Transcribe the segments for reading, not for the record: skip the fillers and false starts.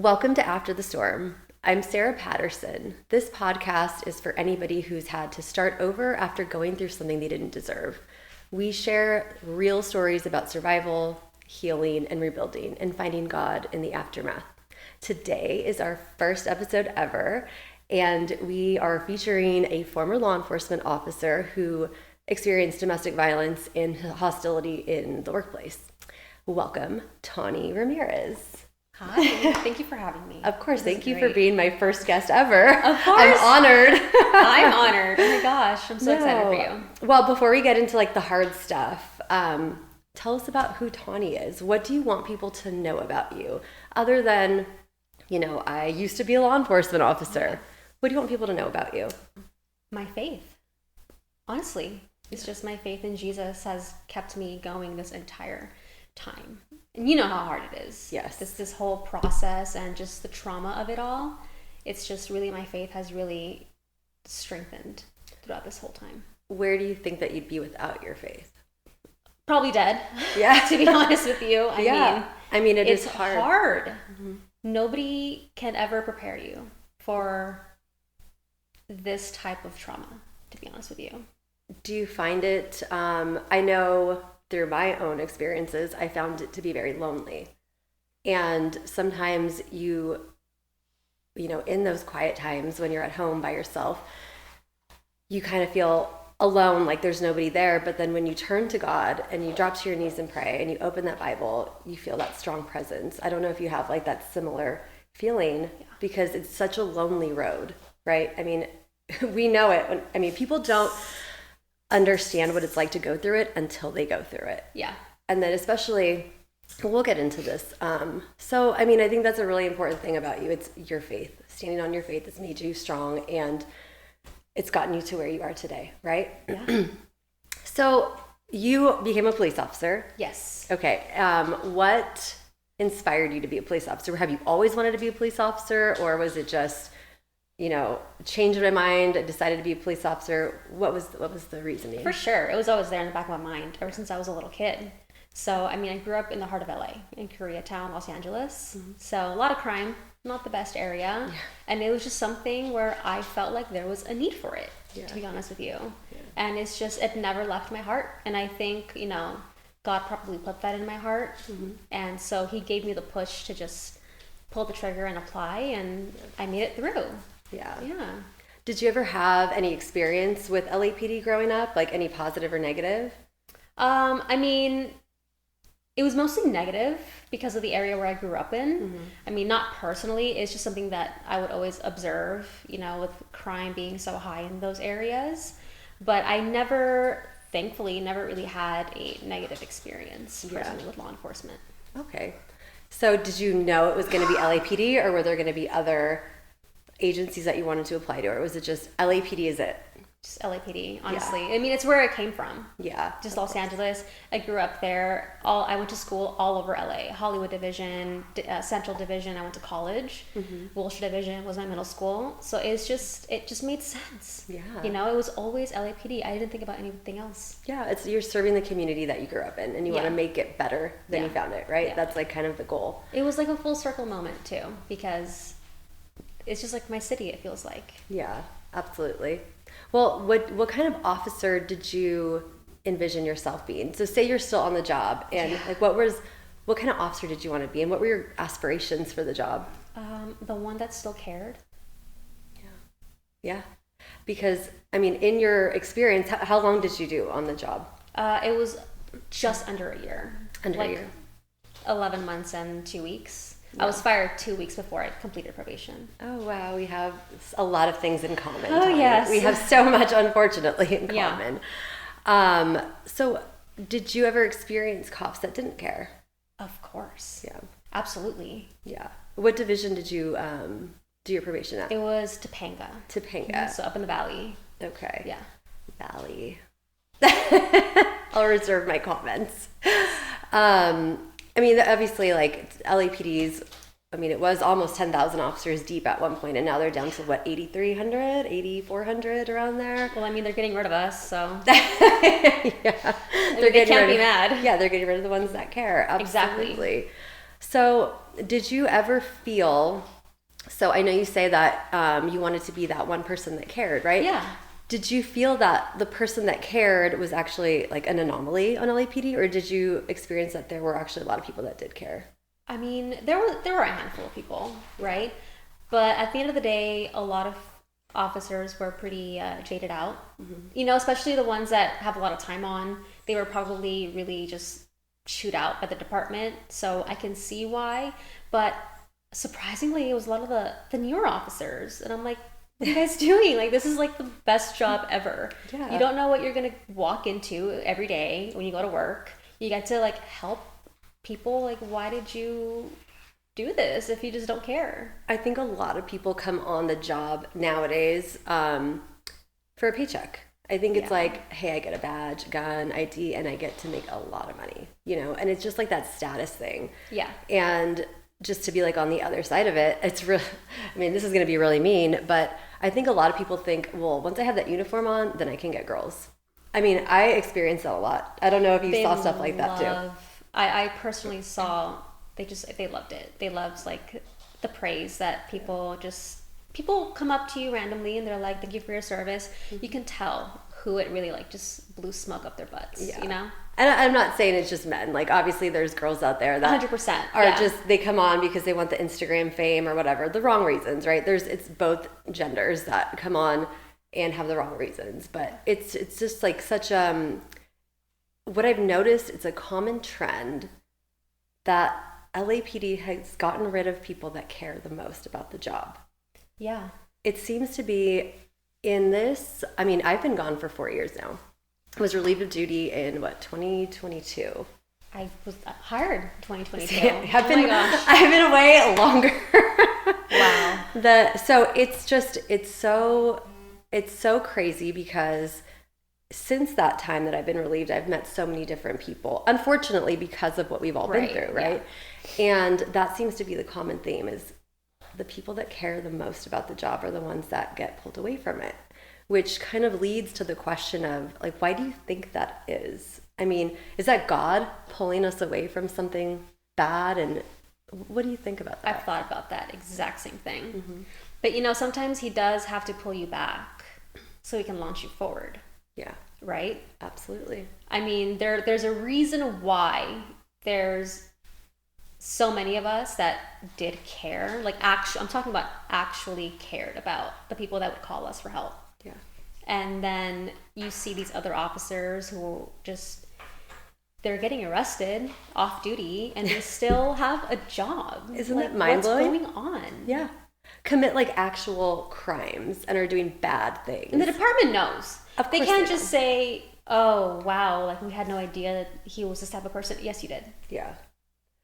Welcome to After the Storm. I'm Sarah Patterson. This podcast is for anybody who's had to start over after going through something they didn't deserve. We share real stories about survival, healing, and rebuilding, and finding God in the aftermath. Today is our first episode ever, and we are featuring a former law enforcement officer who experienced domestic violence and hostility in the workplace. Welcome, Tawny Ramirez. Hi, thank you for having me. Of course, thank you for being my first guest ever. Of course. I'm honored. I'm honored. Oh my gosh, I'm so excited for you. Well, before we get into the hard stuff, tell us about who Tawny is. What do you want people to know about you? Other than, I used to be a law enforcement officer. What do you want people to know about you? My faith. Honestly, it's just my faith in Jesus has kept me going this entire time. And you know how hard it is. Yes. This whole process and just the trauma of it all. It's just really, my faith has really strengthened throughout this whole time. Where do you think that you'd be without your faith? Probably dead. Yeah. To be honest with you. I mean, it's hard. Mm-hmm. Nobody can ever prepare you for this type of trauma, to be honest with you. Do you find it, I know through my own experiences, I found it to be very lonely. And sometimes you in those quiet times when you're at home by yourself, you kind of feel alone, like there's nobody there. But then when you turn to God and you drop to your knees and pray and you open that Bible, you feel that strong presence. I don't know if you have that similar feeling, because it's such a lonely road, right? I mean, we know it. People don't understand what it's like to go through it until they go through it. Yeah. And then especially, we'll get into this. So I think that's a really important thing about you. It's your faith. Standing on your faith has made you strong, and it's gotten you to where you are today, right? Yeah. So you became a police officer. Yes. Okay. What inspired you to be a police officer? Have you always wanted to be a police officer, or was it just changed my mind, I decided to be a police officer? What was the reasoning? For sure. It was always there in the back of my mind ever since I was a little kid. So, I grew up in the heart of LA, in Koreatown, Los Angeles. Mm-hmm. So a lot of crime, not the best area. Yeah. And it was just something where I felt like there was a need for it, to be honest with you. Yeah. And it never left my heart. And I think, God probably put that in my heart. Mm-hmm. And so he gave me the push to just pull the trigger and apply, and I made it through. Yeah. Yeah. Did you ever have any experience with LAPD growing up, like any positive or negative? It was mostly negative because of the area where I grew up in. Mm-hmm. Not personally. It's just something that I would always observe, with crime being so high in those areas. But I thankfully, never really had a negative experience personally with law enforcement. Okay. So did you know it was going to be LAPD, or were there going to be other agencies that you wanted to apply to, or was it just LAPD is it? Just LAPD, honestly. Yeah. It's where I came from. Yeah. Just Los Angeles. I grew up there. I went to school all over LA. Hollywood Division, Central Division. I went to college. Mm-hmm. Wilshire Division was my middle school. So it just made sense. Yeah. It was always LAPD. I didn't think about anything else. Yeah, you're serving the community that you grew up in, and you want to make it better than you found it, right? Yeah. That's kind of the goal. It was like a full circle moment too, because it's just like my city, it feels like. Yeah, absolutely. Well, what kind of officer did you envision yourself being? So say you're still on the job, and what kind of officer did you want to be, and what were your aspirations for the job? The one that still cared. Yeah. Yeah. Because, in your experience, how long did you do on the job? It was just under a year. Under a year. 11 months and 2 weeks. Yeah. I was fired 2 weeks before I completed probation. Oh, wow. We have a lot of things in common. Oh, yes. We have so much, unfortunately, in common. Yeah. So did you ever experience cops that didn't care? Of course. Yeah. Absolutely. Yeah. What division did you do your probation at? It was Topanga. Topanga. So up in the valley. Okay. Yeah. Valley. I'll reserve my comments. Obviously, LAPD's, it was almost 10,000 officers deep at one point, and now they're down to, 8,300, 8,400, around there? Well, they're getting rid of us, so. Yeah. They can't be mad. Yeah, they're getting rid of the ones that care. Absolutely. Exactly. So did you ever feel, so I know you say that you wanted to be that one person that cared, right? Yeah. Did you feel that the person that cared was actually like an anomaly on LAPD, or did you experience that there were actually a lot of people that did care? I mean, there were a handful of people, right? But at the end of the day, a lot of officers were pretty jaded out. You know, especially the ones that have a lot of time on. They were probably really just chewed out by the department. So I can see why. But surprisingly, it was a lot of the newer officers. And I'm like, what are you guys doing? Like, this is like the best job ever. Yeah. You don't know what you're going to walk into every day when you go to work. You get to like help people. Like, why did you do this if you just don't care? I think a lot of people come on the job nowadays for a paycheck. I think it's like, hey, I get a badge, gun, ID, and I get to make a lot of money, you know? And it's just like that status thing. Yeah. And just to be like on the other side of it, it's really, I mean, this is going to be really mean, but I think a lot of people think, well, once I have that uniform on, then I can get girls. I mean, I experienced that a lot. I don't know if you saw stuff like that too. I personally saw, they loved it. They loved like the praise that people come up to you randomly and they're like, thank you for your service. You can tell who it really like just blew smoke up their butts, you know? And I'm not saying it's just men. Like, obviously there's girls out there that 100%, are just, they come on because they want the Instagram fame or whatever, the wrong reasons, right? It's both genders that come on and have the wrong reasons. But it's just like such, what I've noticed, it's a common trend that LAPD has gotten rid of people that care the most about the job. Yeah. It seems to be in this, I mean, I've been gone for 4 years now. I was relieved of duty in 2022. I was hired in 2022. I've been away longer. Wow. So it's so crazy because since that time that I've been relieved, I've met so many different people, unfortunately, because of what we've all been through, right? Yeah. And that seems to be the common theme is the people that care the most about the job are the ones that get pulled away from it, which kind of leads to the question of like, why do you think that is? I mean, is that God pulling us away from something bad? And what do you think about that? I've thought about that exact same thing. Mm-hmm. But you know, sometimes he does have to pull you back so he can launch you forward. Yeah. Right? Absolutely. I mean, there's a reason why there's so many of us that did care. Like, I'm talking about actually cared about the people that would call us for help. Yeah. And then you see these other officers who just, they're getting arrested off duty and they still have a job. Isn't like, that mind-blowing? What's going on? Yeah. Commit like actual crimes and are doing bad things. And the department knows. Of they course can't they just say, oh, wow, like we had no idea that he was this type of person. Yes, you did. Yeah.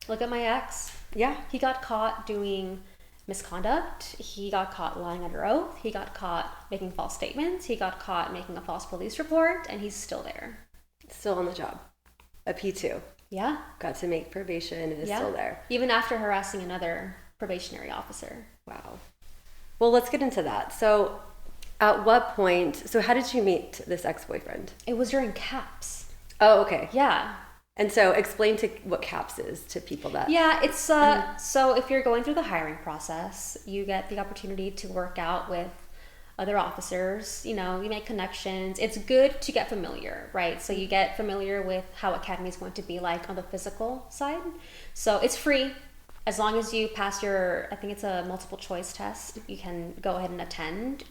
Look at my ex. Yeah. He got caught doing misconduct. He got caught lying under oath. He got caught making false statements. He got caught making a false police report, and he's still there. Still on the job. A P2. Yeah. Got to make probation and is still there. Even after harassing another probationary officer. Wow. Well, let's get into that. So at what point, so how did you meet this ex-boyfriend? It was during CAPS. Oh, okay. Yeah. And so explain to what CAPS is to people that... Yeah, it's so if you're going through the hiring process, you get the opportunity to work out with other officers. You know, you make connections. It's good to get familiar, right? So you get familiar with how academy is going to be like on the physical side. So it's free. As long as you pass I think it's a multiple choice test, you can go ahead and attend.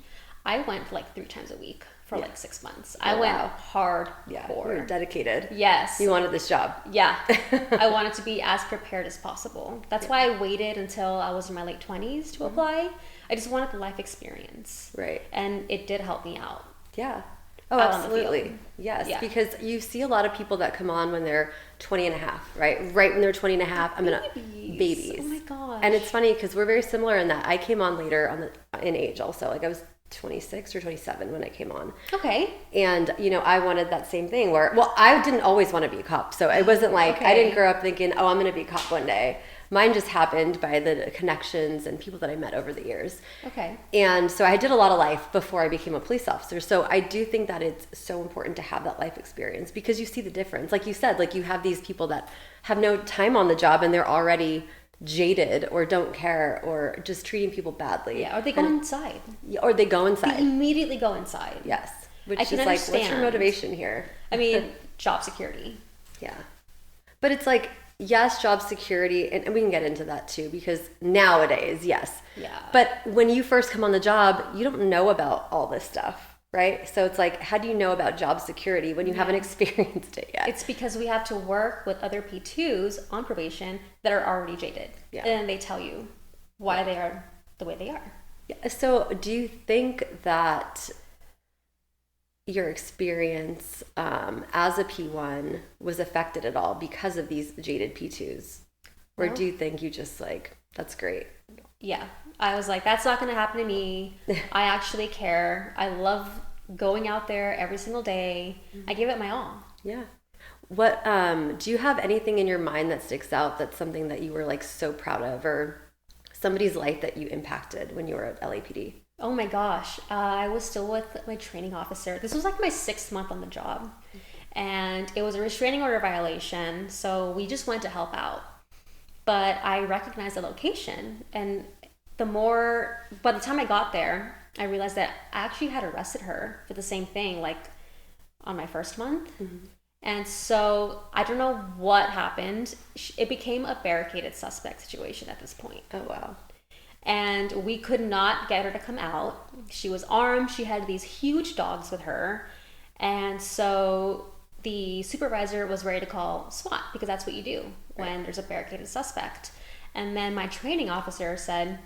I went like 3 times a week for like 6 months. I went hardcore. Yeah, you were dedicated. Yes. You wanted this job. Yeah. I wanted to be as prepared as possible. That's why I waited until I was in my late 20s to apply. I just wanted the life experience. Right. And it did help me out. Yeah. Oh, absolutely. Yes. Yeah. Because you see a lot of people that come on when they're 20 and a half, right? Right when they're 20 and a half, babies. Oh my gosh. And it's funny because we're very similar in that I came on later in age also. Like I was 26 or 27 when I came on. Okay. And, you know, I wanted that same thing where, well, I didn't always want to be a cop. So it wasn't like, I didn't grow up thinking, oh, I'm going to be a cop one day. Mine just happened by the connections and people that I met over the years. Okay. And so I did a lot of life before I became a police officer. So I do think that it's so important to have that life experience because you see the difference. Like you said, like you have these people that have no time on the job and they're already jaded or don't care or just treating people badly. Yeah, or they go inside. Or they go inside. They immediately go inside. Yes. Which I is can like, understand. what's your motivation here? I mean, job security. Yeah. But it's like, yes, job security, and we can get into that too, because nowadays, yes. Yeah. But when you first come on the job, you don't know about all this stuff, right? So it's like, how do you know about job security when you haven't experienced it yet? It's because we have to work with other P2s on probation that are already jaded. Yeah. And they tell you why they are the way they are. Yeah. So do you think that your experience as a P1 was affected at all because of these jaded P2s? Or do you think you just like, that's great? Yeah. I was like, that's not going to happen to me. I actually care. I love going out there every single day. I gave it my all. Yeah. What do you have anything in your mind that sticks out that's something that you were like so proud of, or somebody's life that you impacted when you were at LAPD? Oh my gosh. I was still with my training officer. This was like my 6th month on the job. And it was a restraining order violation. So we just went to help out. But I recognized the location. And by the time I got there, I realized that I actually had arrested her for the same thing, like on my 1st month. Mm-hmm. And so I don't know what happened. It became a barricaded suspect situation at this point. Oh, wow. And we could not get her to come out. She was armed. She had these huge dogs with her. And so the supervisor was ready to call SWAT, because that's what you do when there's a barricaded suspect. And then my training officer said,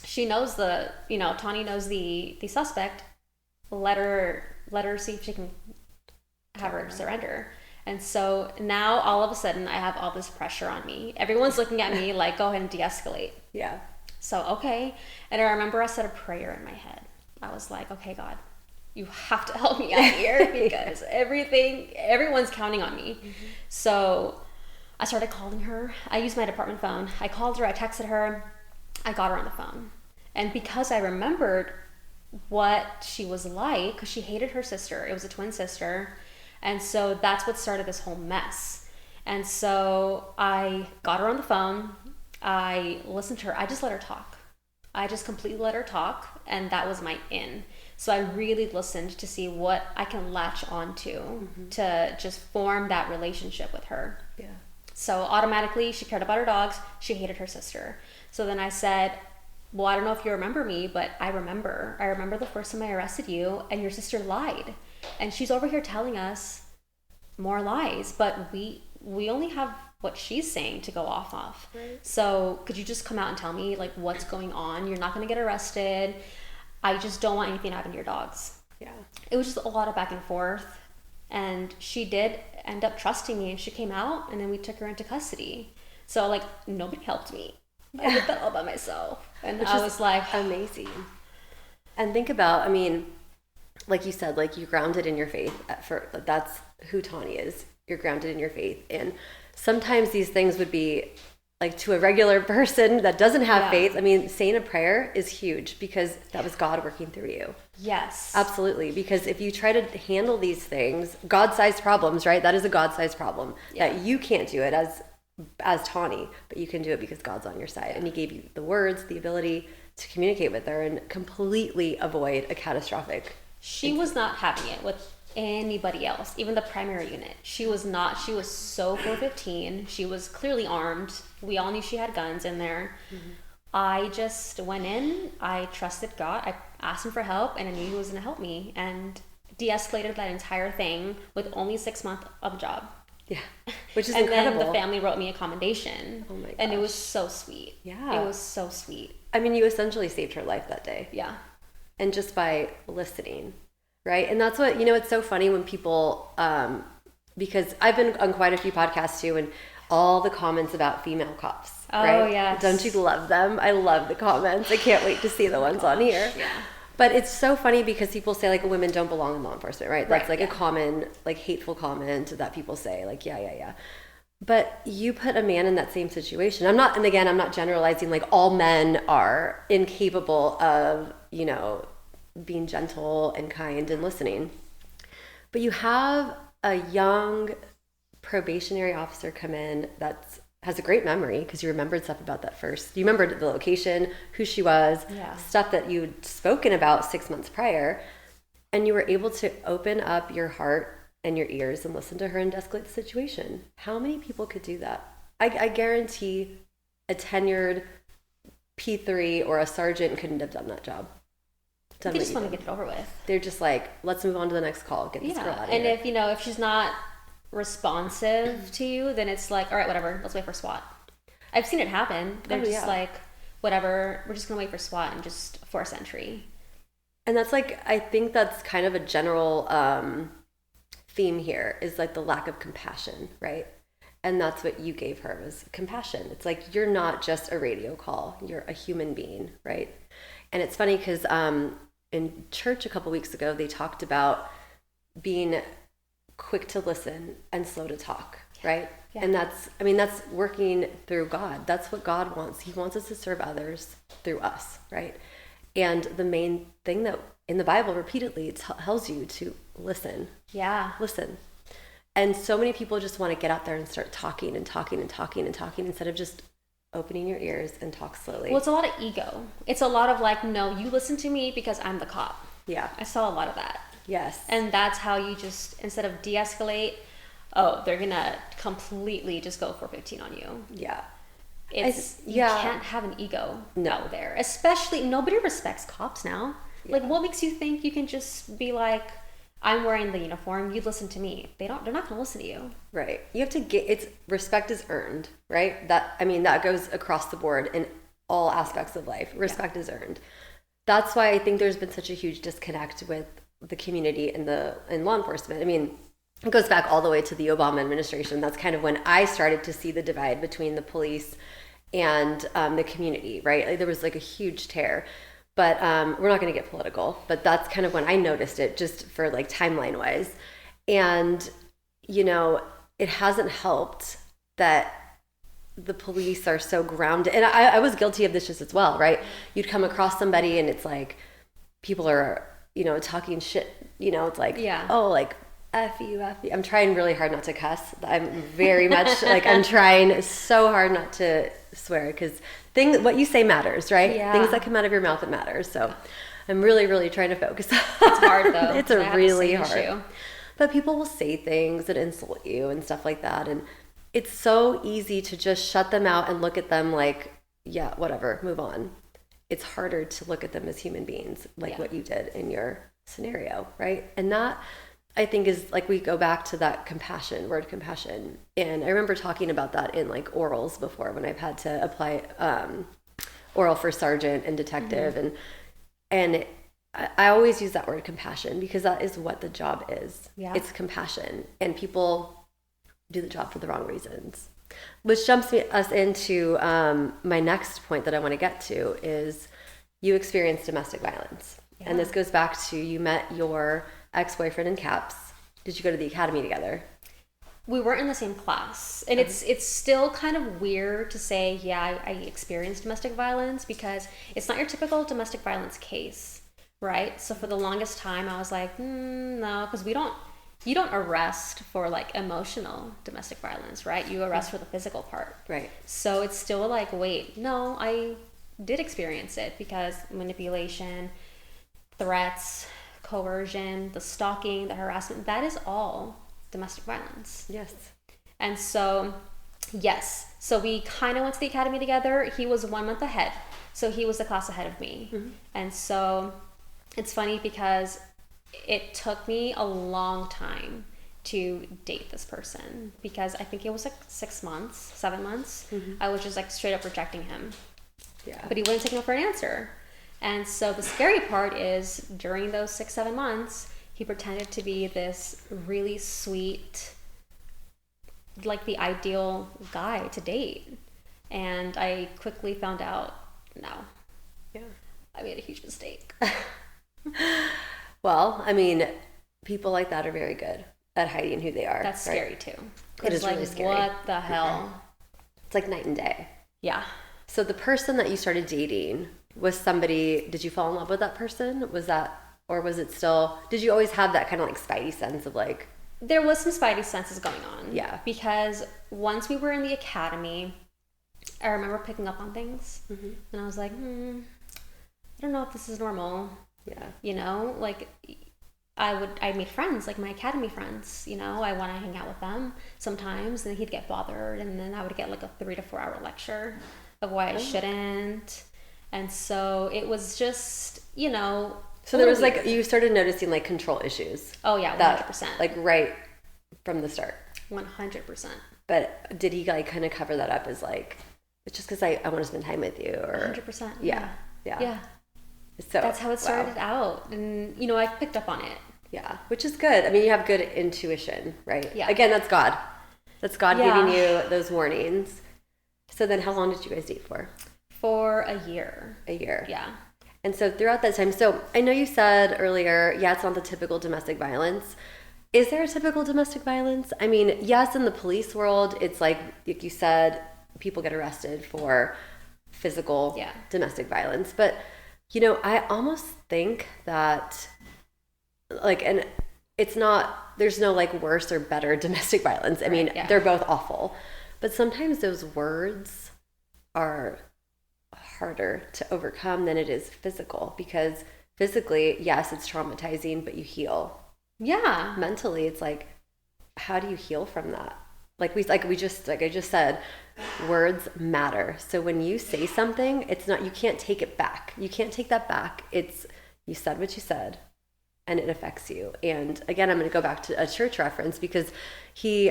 she knows Tawny knows the suspect. Let her see if she can have her surrender. And so now all of a sudden I have all this pressure on me. Everyone's looking at me like, go ahead and de-escalate. Yeah. So, okay. And I remember I said a prayer in my head. I was like, okay, God, you have to help me out here because everyone's counting on me. Mm-hmm. So I started calling her. I used my department phone. I called her, I texted her, I got her on the phone. And because I remembered what she was like, because she hated her sister, it was a twin sister. And so that's what started this whole mess. And so I got her on the phone. I listened to her. I just let her talk. I just completely let her talk, and that was my in. So I really listened to see what I can latch onto to just form that relationship with her. Yeah. So automatically, she cared about her dogs. She hated her sister. So then I said, well, I don't know if you remember me, but I remember. I remember the first time I arrested you, and your sister lied. And she's over here telling us more lies, but we only have what she's saying to go off of. Right. So could you just come out and tell me like what's going on? You're not going to get arrested. I just don't want anything to happen to your dogs. Yeah. It was just a lot of back and forth. And she did end up trusting me, and she came out, and then we took her into custody. So like nobody helped me. I did that all by myself. And I was like, amazing. And think about, I mean, like you said, like you grounded in your faith. That's who Tawny is. You're grounded in your faith. And sometimes these things would be like to a regular person that doesn't have faith. I mean, saying a prayer is huge because that was God working through you. Yes. Absolutely. Because if you try to handle these things, God-sized problems, right? That is a God-sized problem that you can't do it as Tawny, but you can do it because God's on your side. And he gave you the words, the ability to communicate with her and completely avoid a catastrophic. She was not having it with anybody else, even the primary unit. She was not. She was so 415. She was clearly armed. We all knew she had guns in there. Mm-hmm. I just went in. I trusted God. I asked him for help, and I knew he was going to help me, and de-escalated that entire thing with only 6 months of the job. Yeah, which is and incredible. And then the family wrote me a commendation. Oh my gosh. And it was so sweet. Yeah. It was so sweet. I mean, you essentially saved her life that day. Yeah. And just by listening, right? And that's what, it's so funny when people, because I've been on quite a few podcasts too, and all the comments about female cops, right? Oh, yes. Don't you love them? I love the comments. I can't wait to see the ones on here. Yeah. But it's so funny because people say like women don't belong in law enforcement, right? That's like a common, like hateful comment that people say, like, yeah. But you put a man in that same situation. I'm not generalizing, like all men are incapable of, being gentle and kind and listening. But you have a young probationary officer come in that's has a great memory because you remembered stuff about that first. You remembered the location, who she was, stuff that you'd spoken about 6 months prior, and you were able to open up your heart and your ears and listen to her and de-escalate the situation. How many people could do that? I guarantee a tenured P3 or a sergeant couldn't have done that job. They just want to get it over with. They're just like, let's move on to the next call. Get this girl out of here. And if, if she's not responsive to you, then it's like, all right, whatever, let's wait for SWAT. I've seen it happen. They're just like, whatever, we're just gonna wait for SWAT and just force entry. And that's like, I think that's kind of a general theme here, is like the lack of compassion, right? And that's what you gave her, was compassion. It's like, you're not just a radio call, you're a human being, right? And it's funny because in church a couple weeks ago, they talked about being quick to listen and slow to talk, right? Yeah. And that's working through God. That's what God wants. He wants us to serve others through us, right? And the main thing that in the Bible repeatedly it tells you to listen. Yeah. Listen. And so many people just want to get out there and start talking and talking and talking and talking instead of just opening your ears and talk slowly. Well, it's a lot of ego. It's a lot of like, no, you listen to me because I'm the cop. Yeah. I saw a lot of that. Yes. And that's how you just, instead of de-escalate, they're going to completely just go for 15 on you. Yeah. You can't have an ego out there. Especially, nobody respects cops now. Yeah. Like, what makes you think you can just be like, I'm wearing the uniform, you listen to me? They're not going to listen to you. Right. You have to respect is earned, right? That goes across the board in all aspects of life. Respect is earned. That's why I think there's been such a huge disconnect with the community and law enforcement. I mean, it goes back all the way to the Obama administration. That's kind of when I started to see the divide between the police and the community, right? Like, there was like a huge tear. But we're not going to get political, but that's kind of when I noticed it, just for like timeline wise. And, it hasn't helped that the police are so grounded. And I was guilty of this just as well, right? You'd come across somebody and it's like, people are, talking shit, it's like, oh, like, F you. I'm trying really hard not to cuss. I'm very much like, I'm trying so hard not to swear, because what you say matters, right? Yeah. Things that come out of your mouth, it matters. So I'm really, really trying to focus. It's hard though. It's really hard. Issue. But people will say things that insult you and stuff like that. And it's so easy to just shut them out and look at them like, yeah, whatever, move on. It's harder to look at them as human beings, like what you did in your scenario, right? And that, I think, is like, we go back to that word compassion. And I remember talking about that in like orals before, when I've had to apply oral for sergeant and detective. Mm-hmm. And I always use that word compassion, because that is what the job is. Yeah. It's compassion. And people do the job for the wrong reasons. Which jumps us into my next point that I want to get to, is you experienced domestic violence. Yeah. And this goes back to, you met your ex-boyfriend in CAPS. Did you go to the academy together? We weren't in the same class. And it's still kind of weird to say, I experienced domestic violence, because it's not your typical domestic violence case, right? So for the longest time, I was like, no, because you don't arrest for like emotional domestic violence, right? You arrest for the physical part. Right. So it's still like, wait, no, I did experience it, because manipulation, threats, coercion, the stalking, the harassment, that is all domestic violence. Yes. And so, yes. So we kind of went to the academy together. He was 1 month ahead. So he was the class ahead of me. Mm-hmm. And so it's funny, because it took me a long time to date this person, because I think it was like 7 months. Mm-hmm. I was just like straight up rejecting him. Yeah. But he wouldn't take no for an answer. And so the scary part is, during those 6-7 months, he pretended to be this really sweet, like the ideal guy to date. And I quickly found out, no. Yeah. I made a huge mistake. Well, I mean, people like that are very good at hiding who they are. That's scary too. It is like, really scary. What the hell? It's like night and day. Yeah. So the person that you started dating was somebody, did you fall in love with that person? Was that, or was it still, did you always have that kind of like spidey sense of like, there was some spidey senses going on. Yeah. Because once we were in the academy, I remember picking up on things. And I was like, I don't know if this is normal. Yeah. You know, like I made friends, like my academy friends, you know, I want to hang out with them sometimes, and he'd get bothered, and then I would get like a 3 to 4 hour lecture of why I shouldn't. And so it was just, you know. So there was like, you started noticing like control issues. Oh yeah, 100%. Like right from the start. 100%. But did he like kind of cover that up as like, it's just because I want to spend time with you, or 100%. Yeah. So that's how it started out, and you know, I picked up on it. Yeah, which is good. I mean, you have good intuition, right? Yeah. Again, that's God. That's God giving you those warnings. So then, how long did you guys date for? For a year. A year. Yeah. And so throughout that time, so I know you said earlier, yeah, it's not the typical domestic violence. Is there a typical domestic violence? I mean, yes, in the police world, it's like you said, people get arrested for physical domestic violence. But, you know, I almost think that, like, and it's not, there's no like worse or better domestic violence. I mean, they're both awful. But sometimes those words are harder to overcome than it is physical, because physically, yes, it's traumatizing, but you heal. Yeah. Mentally, it's like, how do you heal from that? Like I just said, words matter. So when you say something, it's not, you can't take it back. You can't take that back. It's, you said what you said, and it affects you. And again, I'm going to go back to a church reference, because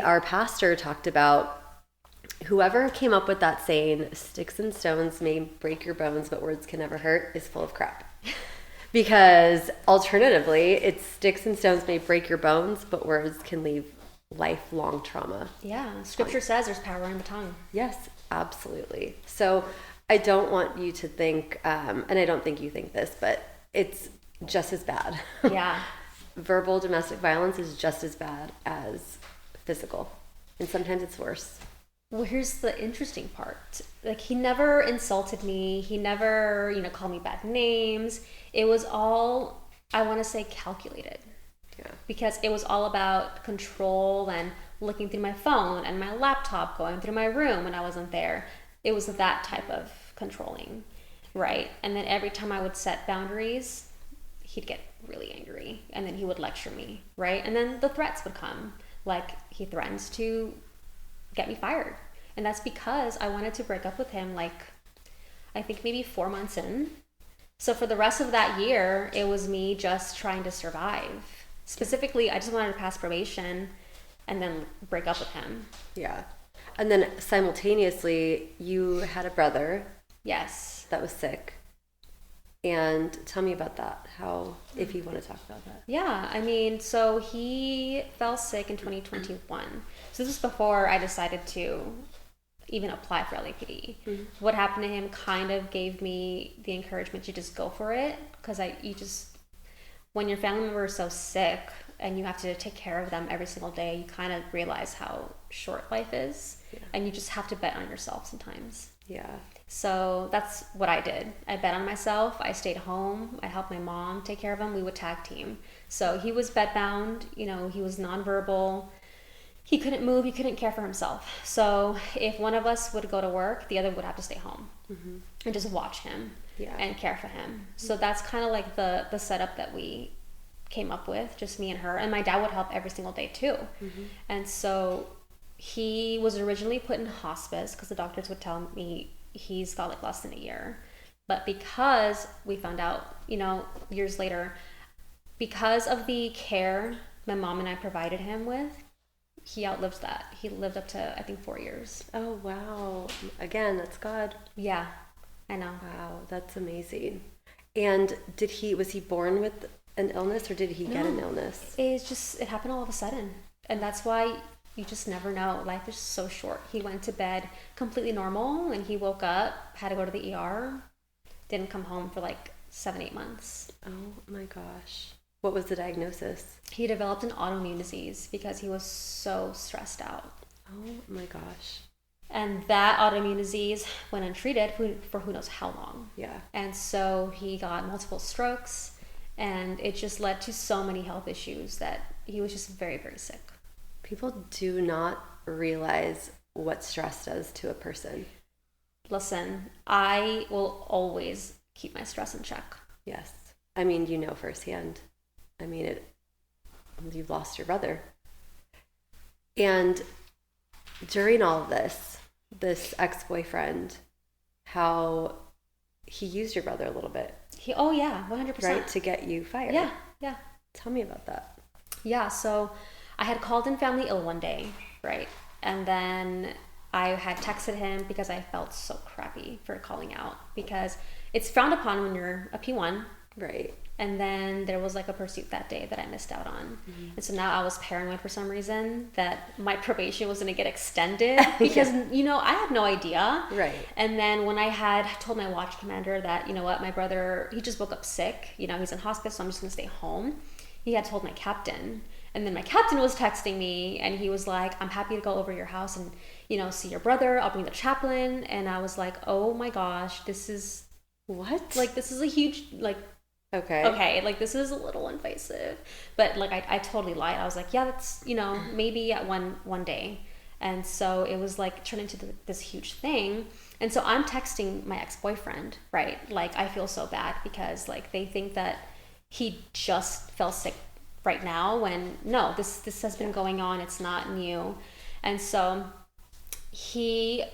our pastor talked about, whoever came up with that saying, sticks and stones may break your bones, but words can never hurt, is full of crap. Because alternatively, it's sticks and stones may break your bones, but words can leave lifelong trauma. Yeah. Scripture says there's power in the tongue. Yes, absolutely. So I don't want you to think, and I don't think you think this, but it's just as bad. Yeah. Verbal domestic violence is just as bad as physical. And sometimes it's worse. Well, here's the interesting part. Like, he never insulted me. He never, you know, called me bad names. It was all, I want to say, calculated. Yeah. Because it was all about control and looking through my phone and my laptop, going through my room when I wasn't there. It was that type of controlling, right? And then every time I would set boundaries, he'd get really angry, and then he would lecture me, right? And then the threats would come. Like, he threatens to get me fired. And that's because I wanted to break up with him, like, I think maybe 4 months in. So for the rest of that year, it was me just trying to survive. Specifically, I just wanted to pass probation and then break up with him. Yeah. And then simultaneously, you had a brother. Yes. That was sick. And tell me about that, if you want to talk about that. Yeah, I mean, so he fell sick in 2021. So this was before I decided to even apply for LAPD. Mm-hmm. What happened to him kind of gave me the encouragement to just go for it, because when your family member is so sick and you have to take care of them every single day, you kind of realize how short life is, and you just have to bet on yourself sometimes. Yeah. So that's what I did. I bet on myself. I stayed home. I helped my mom take care of him. We would tag team. So he was bedbound. You know, he was nonverbal. He couldn't move. He couldn't care for himself. So if one of us would go to work, the other would have to stay home and just watch him and care for him. So that's kind of like the setup that we came up with, just me and her. And my dad would help every single day too. Mm-hmm. And so he was originally put in hospice because the doctors would tell me he's got like less than a year. But because we found out, you know, years later, because of the care my mom and I provided him with, he outlived that. He lived up to, I think, 4 years. Oh, wow. Again, that's God. Yeah, I know. Wow, that's amazing. And was he born with an illness, or did he get an illness? It happened all of a sudden. And that's why you just never know. Life is so short. He went to bed completely normal, and he woke up, had to go to the ER, didn't come home for like 7-8 months. Oh my gosh. What was the diagnosis? He developed an autoimmune disease because he was so stressed out. Oh my gosh. And that autoimmune disease went untreated for who knows how long. Yeah. And so he got multiple strokes, and it just led to so many health issues that he was just very, very sick. People do not realize what stress does to a person. Listen, I will always keep my stress in check. Yes. I mean, you know firsthand. I mean, you've lost your brother. And during all of this ex-boyfriend, how he used your brother a little bit. Oh yeah, 100%. Right, to get you fired. Yeah, yeah. Tell me about that. Yeah, so I had called in family ill one day, right? And then I had texted him because I felt so crappy for calling out, because it's frowned upon when you're a P1. Right. And then there was like a pursuit that day that I missed out on. Mm-hmm. And so now I was paranoid for some reason that my probation was going to get extended because, you know, I had no idea. Right. And then when I had told my watch commander that, you know what, my brother, he just woke up sick, you know, he's in hospice, so I'm just going to stay home. He had told my captain. And then my captain was texting me and he was like, I'm happy to go over your house and, you know, see your brother. I'll bring the chaplain. And I was like, oh my gosh, this is what? Like, this is a huge, like, okay, like this is a little invasive, but like I totally lied. I was like, yeah, that's, you know, maybe at one day. And so it was like turned into this huge thing. And so I'm texting my ex-boyfriend, right? Like, I feel so bad because like they think that he just fell sick right now, when no, this has been going on. It's not new. And so he,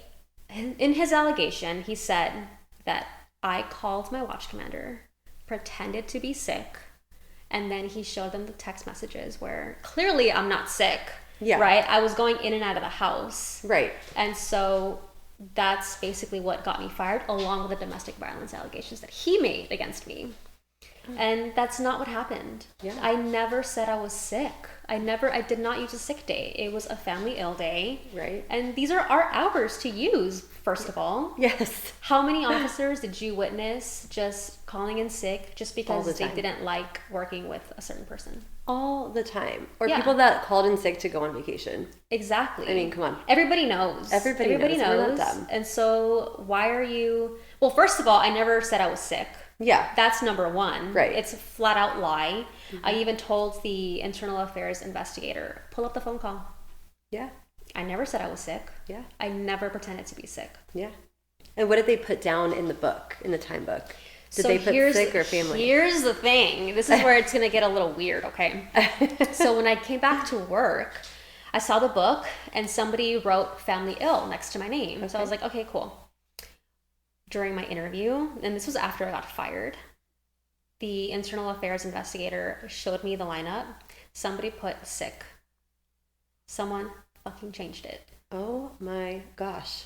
in his allegation, he said that I called my watch commander, pretended to be sick, and then he showed them the text messages where clearly I'm not sick. Yeah. Right? I was going in and out of the house. Right. And so that's basically what got me fired, along with the domestic violence allegations that he made against me. And that's not what happened. Yeah. I never said I was sick. I did not use a sick day. It was a family ill day. Right. And these are our hours to use, first of all. Yes. How many officers did you witness just calling in sick just because they didn't like working with a certain person? All the time. Or people that called in sick to go on vacation. Exactly. I mean, come on. Everybody knows. Everybody knows. We're not dumb. And so why are you... Well, first of all, I never said I was sick. Yeah. That's number one. Right. It's a flat out lie. Mm-hmm. I even told the internal affairs investigator, pull up the phone call. Yeah. I never said I was sick. Yeah. I never pretended to be sick. Yeah. And what did they put down in the book, in the time book? Did they put sick or family? Here's the thing. This is where it's going to get a little weird, okay? So when I came back to work, I saw the book and somebody wrote family ill next to my name. Okay. So I was like, okay, cool. During my interview, and this was after I got fired, the internal affairs investigator showed me the lineup. Somebody put sick. Someone fucking changed it. Oh my gosh.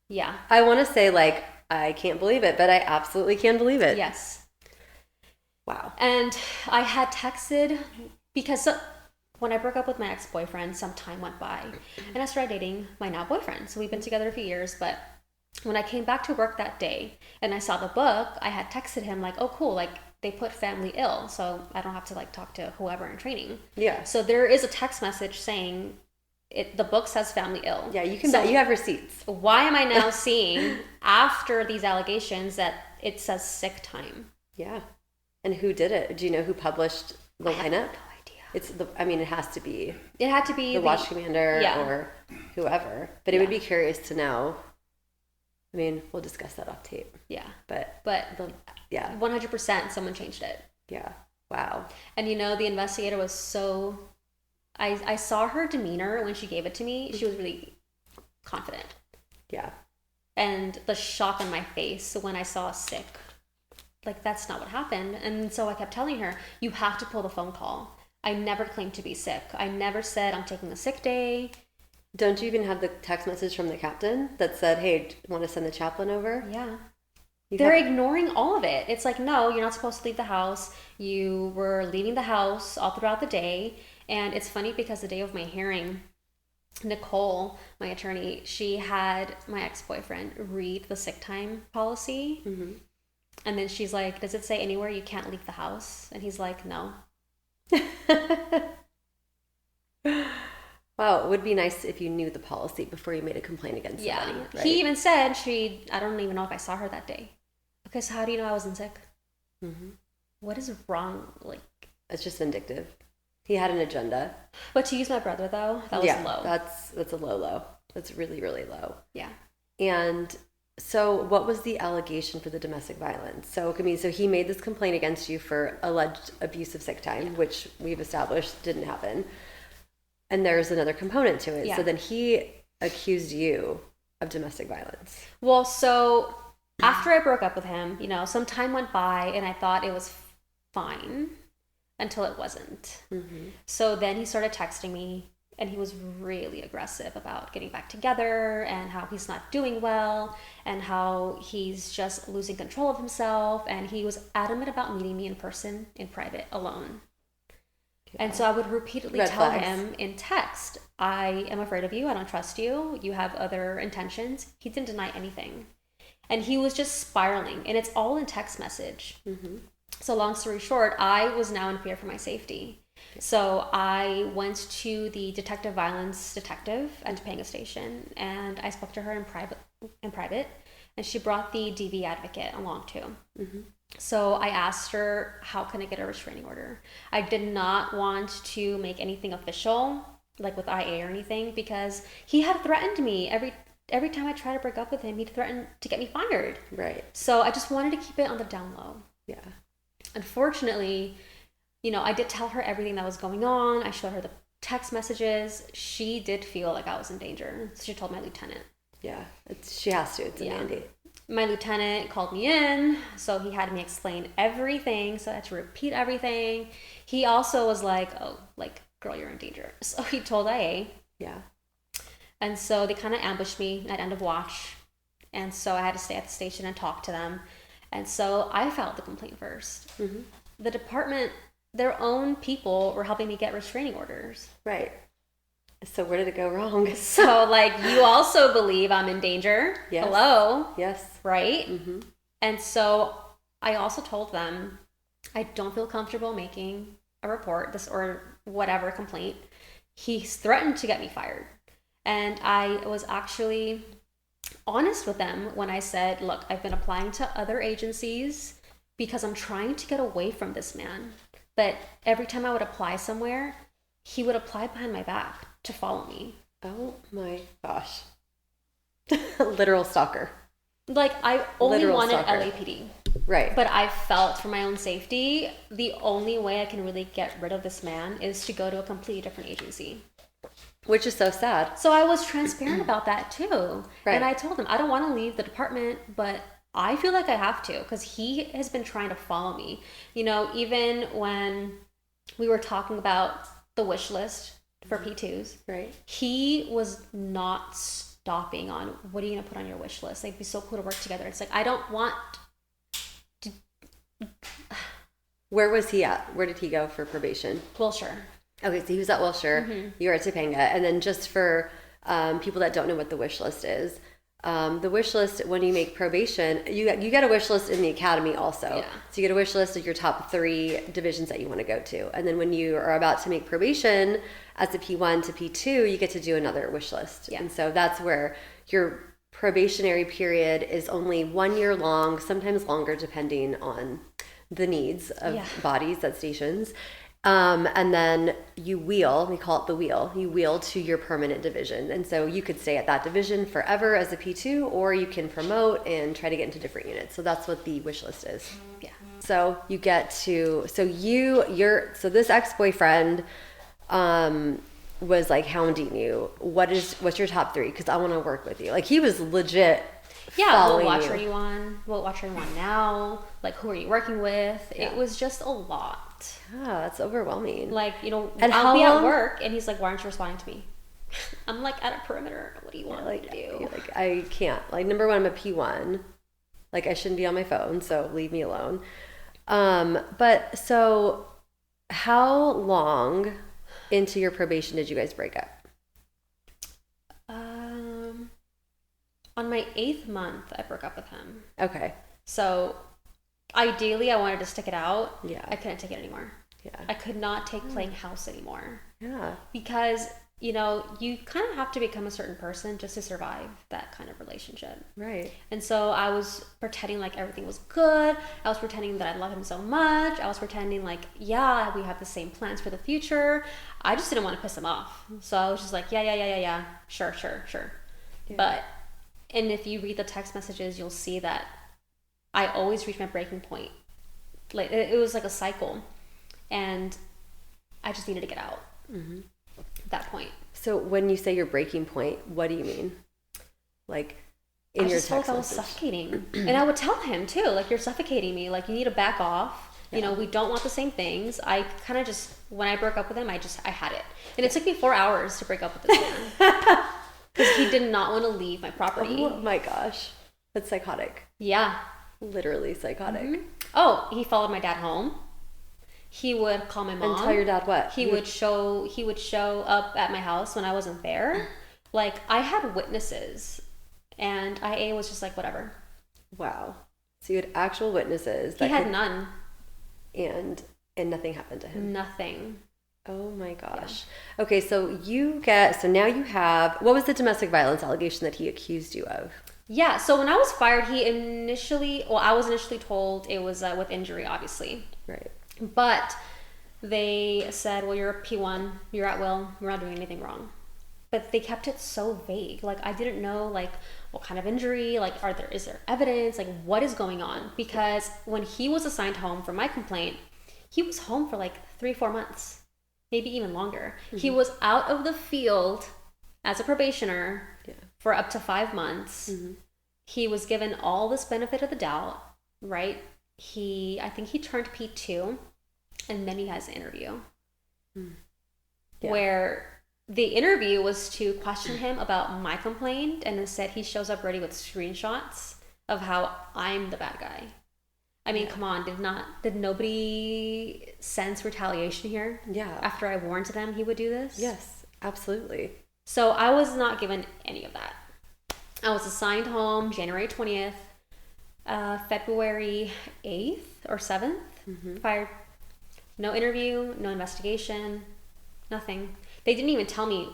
Yeah. I want to say, like, I can't believe it, but I absolutely can believe it. Yes. Wow. And I had texted, because when I broke up with my ex-boyfriend, some time went by, and I started dating my now boyfriend. So we've been together a few years, but when I came back to work that day and I saw the book, I had texted him like, oh, cool, like they put family ill, so I don't have to like talk to whoever in training. Yeah. So there is a text message saying the book says family ill. Yeah, you can. So you have receipts. Why am I now seeing after these allegations that it says sick time? Yeah. And who did it? Do you know who published the lineup? I have no idea. It has to be. It had to be the watch commander or whoever. But it would be curious to know. I mean, we'll discuss that off tape. Yeah. But 100% someone changed it. Yeah. Wow. And you know, the investigator was so... I saw her demeanor when she gave it to me. She was really confident. Yeah. And the shock on my face when I saw sick. Like, that's not what happened. And so I kept telling her, you have to pull the phone call. I never claimed to be sick. I never said I'm taking a sick day. Don't you even have the text message from the captain that said, hey, want to send the chaplain over? Yeah. They're ignoring all of it. It's like, no, you're not supposed to leave the house. You were leaving the house all throughout the day. And it's funny because the day of my hearing, Nicole, my attorney, she had my ex-boyfriend read the sick time policy. Mm-hmm. And then she's like, does it say anywhere you can't leave the house? And he's like, no. Wow, it would be nice if you knew the policy before you made a complaint against somebody. Yeah, right? He even said I don't even know if I saw her that day. Okay, so how do you know I wasn't sick? Mm-hmm. What is wrong? Like, it's just vindictive. He had an agenda. But to use my brother, though, that was low. That's a low. That's really, really low. Yeah. And so what was the allegation for the domestic violence? So, I mean, so he made this complaint against you for alleged abuse of sick time, which we've established didn't happen. And there's another component to it. Yeah. So then he accused you of domestic violence. Well, so after I broke up with him, some time went by and I thought it was fine until it wasn't. Mm-hmm. So then he started texting me and he was really aggressive about getting back together and how he's not doing well and how he's just losing control of himself. And he was adamant about meeting me in person, in private, alone. And so I would repeatedly tell him in text, I am afraid of you. I don't trust you. You have other intentions. He didn't deny anything. And he was just spiraling. And it's all in text message. Mm-hmm. So long story short, I was now in fear for my safety. So I went to the detective violence detective at Topanga Station. And I spoke to her in private. And she brought the DV advocate along too. Mm-hmm. So I asked her, how can I get a restraining order? I did not want to make anything official, like with IA or anything, because he had threatened me. Every time I tried to break up with him, he'd threatened to get me fired. Right. So I just wanted to keep it on the down low. Yeah. Unfortunately, I did tell her everything that was going on. I showed her the text messages. She did feel like I was in danger. So she told my lieutenant. Yeah. She has to. It's a mandate. My lieutenant called me in, so he had me explain everything, so I had to repeat everything. He also was like, oh, like, girl, you're in danger. So he told IA. Yeah. And so they kind of ambushed me at end of watch. And so I had to stay at the station and talk to them. And so I filed the complaint first. Mm-hmm. The department, their own people were helping me get restraining orders. Right. So where did it go wrong? So, you also believe I'm in danger. Yes. Hello. Yes. Right? Mm-hmm. And so I also told them I don't feel comfortable making a report, or whatever complaint. He's threatened to get me fired. And I was actually honest with them when I said, look, I've been applying to other agencies because I'm trying to get away from this man. But every time I would apply somewhere, he would apply behind my back to follow me. Oh my gosh. Literal stalker. I only Literal wanted stalker. LAPD. Right. But I felt for my own safety, the only way I can really get rid of this man is to go to a completely different agency. Which is so sad. So I was transparent about that too. Right. And I told him, I don't want to leave the department, but I feel like I have to because he has been trying to follow me. Even when we were talking about the wish list for P2s, right? He was not stopping on, what are you going to put on your wish list? It'd be so cool to work together. It's I don't want to... Where was he at? Where did he go for probation? Wilshire. Okay, so he was at Wilshire. Mm-hmm. You were at Topanga. And then just for people that don't know what the wish list is, the wish list, when you make probation, you get a wish list in the academy also. Yeah. So you get a wish list of your top 3 divisions that you want to go to. And then when you are about to make probation as a P1 to P2, you get to do another wish list. Yeah. And so that's where your probationary period is only 1 year long, sometimes longer depending on the needs of bodies at stations. And then you wheel, we call it the wheel, you wheel to your permanent division. And so you could stay at that division forever as a P2, or you can promote and try to get into different units. So that's what the wish list is. Yeah. So you get to, so this ex-boyfriend, was hounding you. What's your top 3? Cause I want to work with you. He was legit. Yeah. What watch are you on? What watch are you on now? Who are you working with? Yeah. It was just a lot. Yeah, that's overwhelming. And I'll be at work and he's why aren't you responding to me? I'm at a perimeter. What do you want me to do? I can't. Number one, I'm a P1. I shouldn't be on my phone, so leave me alone. But so how long into your probation did you guys break up? On my 8th month, I broke up with him. Okay. So ideally, I wanted to stick it out. Yeah. I couldn't take it anymore. Yeah. I could not take playing house anymore. Yeah. Because, you know, you kind of have to become a certain person just to survive that kind of relationship. Right. And so I was pretending like everything was good. I was pretending that I love him so much. I was pretending like, yeah, we have the same plans for the future. I just didn't want to piss him off. So I was just like, yeah. Sure. Yeah. But, and if you read the text messages, you'll see that I always reach my breaking point. Like, it was like a cycle. And I just needed to get out. Mm-hmm. At that point. So when you say your breaking point, what do you mean? Like in your text felt like I was message? suffocating. And I would tell him too, like, you're suffocating me. Like, you need to back off. Yeah. You know, we don't want the same things. I kind of just, when I broke up with him, I had it. And it took me 4 hours to break up with this man. Because he did not want to leave my property. Oh my gosh. That's psychotic. Yeah. Literally psychotic. Mm-hmm. Oh, he followed my dad home. He would call my mom. And tell your dad what? He would show up at my house when I wasn't there. Like, I had witnesses, and IA was just like, whatever. Wow. So you had actual witnesses. He had none. And nothing happened to him. Nothing. Oh my gosh. Yeah. Okay, so now you have, what was the domestic violence allegation that he accused you of? Yeah, so when I was fired, I was initially told it was with injury, obviously. Right. But they said, well, you're a P1, you're at will, you're not doing anything wrong. But they kept it so vague. Like, I didn't know, like, what kind of injury, like, is there evidence, like, what is going on? Because when he was assigned home for my complaint, he was home for like 3-4 months, maybe even longer. Mm-hmm. He was out of the field as a probationer for up to 5 months. Mm-hmm. He was given all this benefit of the doubt, right? I think he turned P2, and then he has an interview where the interview was to question him about my complaint, and instead he shows up ready with screenshots of how I'm the bad guy. I mean, come on, did nobody sense retaliation here? Yeah. After I warned them he would do this? Yes, absolutely. So I was not given any of that. I was assigned home January 20th. February 8th or 7th, fired. No interview, no investigation, nothing. They didn't even tell me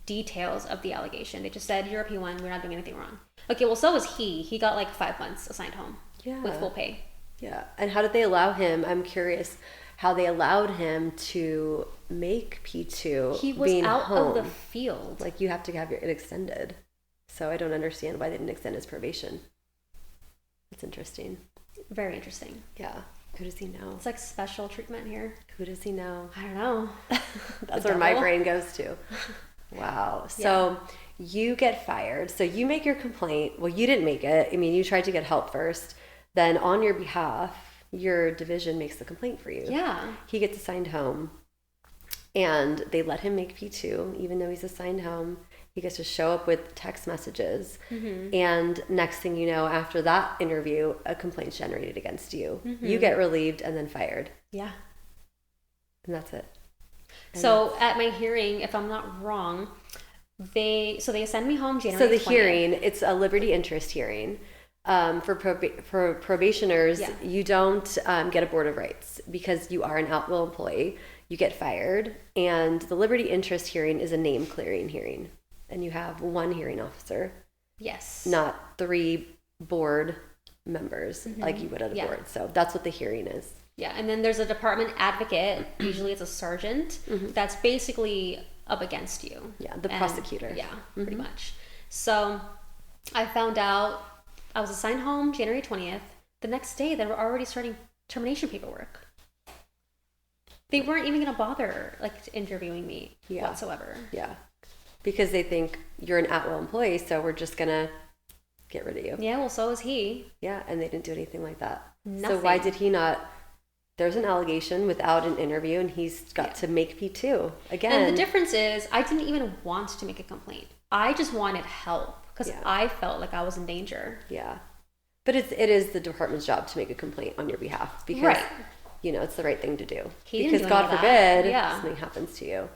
details of the allegation. They just said, you're a P1, we're not doing anything wrong. Okay, well, so was he. He got like 5 months assigned home with full pay. Yeah. And how did they allow him? I'm curious how they allowed him to make P2. He was out of the field. Like, you have to have it extended. So I don't understand why they didn't extend his probation. It's interesting. Very interesting. Yeah. Who does he know? It's like special treatment here. Who does he know? I don't know. That's where my brain goes to. Wow. So you get fired. So you make your complaint. Well, you didn't make it. I mean, you tried to get help first. Then on your behalf, your division makes the complaint for you. Yeah. He gets assigned home. And they let him make P2, even though he's assigned home. He gets to show up with text messages. Mm-hmm. And next thing you know, after that interview, a complaint's generated against you. Mm-hmm. You get relieved and then fired. Yeah. And that's it. So at my hearing, if I'm not wrong, they send me home January 20th. So the hearing, it's a liberty interest hearing. For probationers, you don't get a board of rights because you are an at-will employee. You get fired. And the liberty interest hearing is a name clearing hearing. And you have one hearing officer. Yes. Not 3 board members like you would at a board. So that's what the hearing is. Yeah, and then there's a department advocate. Usually it's a sergeant that's basically up against you. Yeah, the prosecutor. Yeah, pretty much. So I found out I was assigned home January 20th. The next day they were already starting termination paperwork. They weren't even going to bother interviewing me whatsoever. Yeah. Because they think you're an at-will employee, so we're just going to get rid of you. Yeah, well, so is he. Yeah, and they didn't do anything like that. Nothing. So why did he not? There's an allegation without an interview, and he's got to make P2 again. And the difference is, I didn't even want to make a complaint. I just wanted help because I felt like I was in danger. Yeah. But it is the department's job to make a complaint on your behalf because, it's the right thing to do. Because God forbid something happens to you.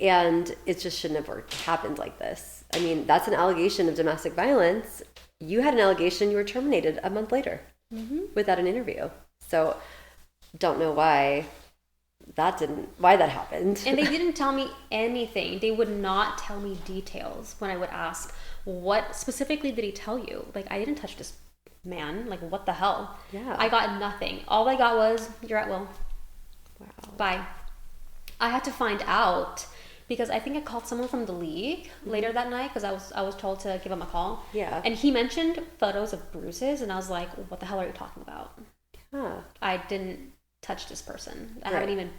And it just shouldn't have happened like this. I mean, that's an allegation of domestic violence. You had an allegation, you were terminated a month later without an interview. So don't know why why that happened. And they didn't tell me anything. They would not tell me details when I would ask, what specifically did he tell you? Like, I didn't touch this man. Like, what the hell? Yeah. I got nothing. All I got was, you're at will. Wow. Bye. I had to find out because I think I called someone from the league later that night because I was told to give him a call. Yeah. And he mentioned photos of bruises, and I was like, what the hell are you talking about? Huh. I didn't touch this person. I haven't even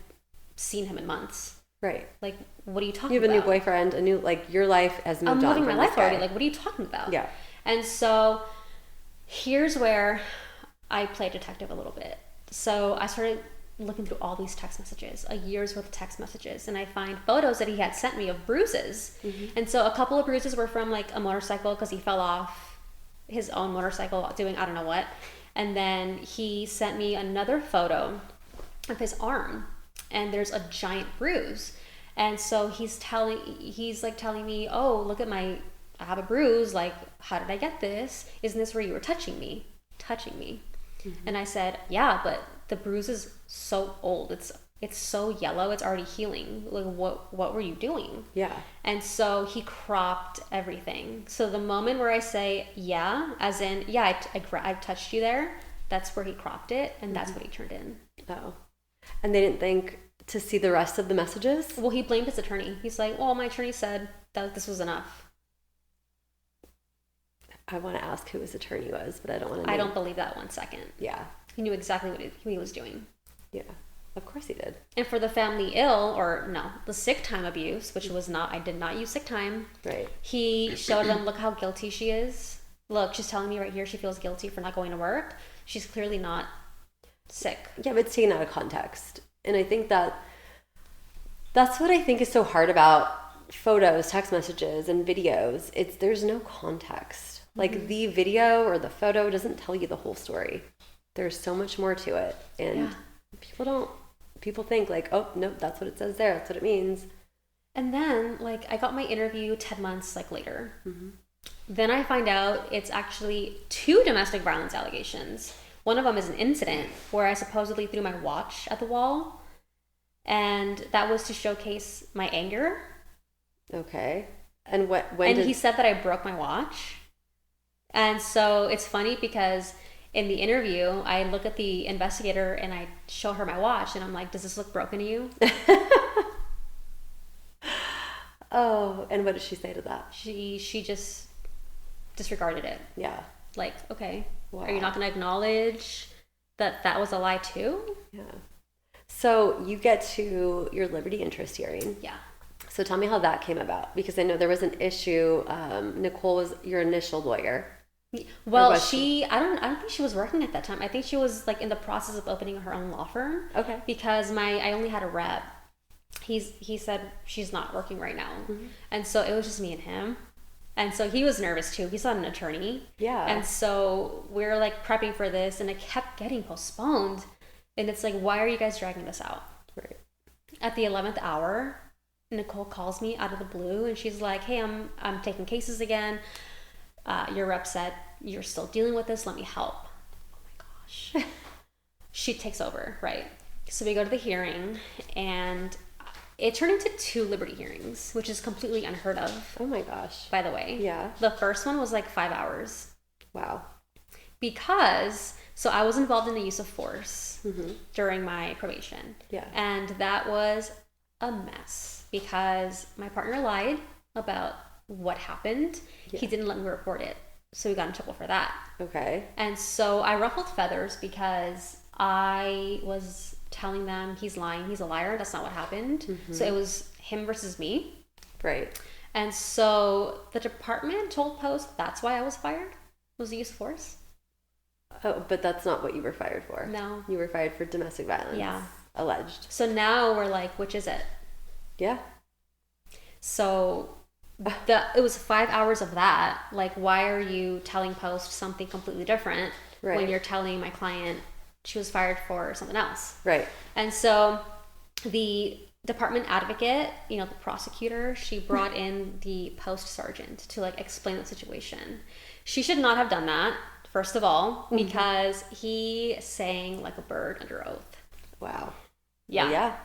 seen him in months. Right. Like, what are you talking about? You have a new boyfriend, your life has moved on. I'm living my life already. Guy. Like, what are you talking about? Yeah. And so here's where I play detective a little bit. So I started looking through all these text messages, a year's worth of text messages, and I find photos that he had sent me of bruises. And so a couple of bruises were from like a motorcycle because he fell off his own motorcycle doing I don't know what. And then he sent me another photo of his arm, and there's a giant bruise. And so he's telling me, oh, look at I have a bruise. Like, how did I get this? Isn't this where you were touching me? And I said, yeah, but the bruise is so old. It's so yellow. It's already healing. Like, what were you doing? Yeah. And so he cropped everything. So the moment where I say, yeah, as in, yeah, I touched you there, that's where he cropped it, and that's what he turned in. Oh. And they didn't think to see the rest of the messages? Well, he blamed his attorney. He's like, well, my attorney said that this was enough. I want to ask who his attorney was, but I don't want to know. I don't believe that 1 second. Yeah. He knew exactly what he was doing. Yeah. Of course he did. And for the family ill, or no, the sick time abuse, which was not, I did not use sick time. Right. He showed them, look how guilty she is. Look, she's telling me right here she feels guilty for not going to work. She's clearly not sick. Yeah, but it's taken out of context. And I think that's what I think is so hard about photos, text messages, and videos. There's no context. Like, the video or the photo doesn't tell you the whole story. There's so much more to it. And people think like, oh, nope, that's what it says there. That's what it means. And then, like, I got my interview 10 months, like, later. Then I find out it's actually 2 domestic violence allegations. One of them is an incident where I supposedly threw my watch at the wall. And that was to showcase my anger. Okay. And he said that I broke my watch. And so it's funny because in the interview, I look at the investigator and I show her my watch and I'm like, does this look broken to you? Oh, and what did she say to that? She just disregarded it. Yeah. Like, okay, wow. Are you not going to acknowledge that was a lie too? Yeah. So you get to your liberty interest hearing. Yeah. So tell me how that came about, because I know there was an issue. Nicole was your initial lawyer. Well, I don't think she was working at that time. I think she was like in the process of opening her own law firm. Okay. Because I only had a rep. He said she's not working right now. And so it was just me and him. And so he was nervous too. He's not an attorney. Yeah. And so we're like prepping for this and it kept getting postponed. And it's like, why are you guys dragging this out? Right. At the 11th hour, Nicole calls me out of the blue and she's like, hey, I'm taking cases again. Your rep said you're still dealing with this. Let me help. Oh my gosh. She takes over, right? So we go to the hearing and it turned into 2 liberty hearings, which is completely unheard of. Oh my gosh. By the way. Yeah. The first one was like 5 hours. Wow. Because, so I was involved in the use of force during my probation. Yeah. And that was a mess because my partner lied about what happened. Yeah. He didn't let me report it. So we got in trouble for that. Okay. And so I ruffled feathers because I was telling them he's lying, he's a liar, that's not what happened. So it was him versus me. Right. And so the department told Post that's why I was fired, was the use of force. Oh, but that's not what you were fired for. No. You were fired for domestic violence. Yeah. Alleged. So now we're like, which is it? Yeah. So it was 5 hours of that. Like, why are you telling Post something completely different when you're telling my client she was fired for something else? Right. And so the department advocate, the prosecutor, she brought in the post sergeant to like explain the situation. She should not have done that, first of all, because he sang like a bird under oath. Wow. Yeah. Well, yeah.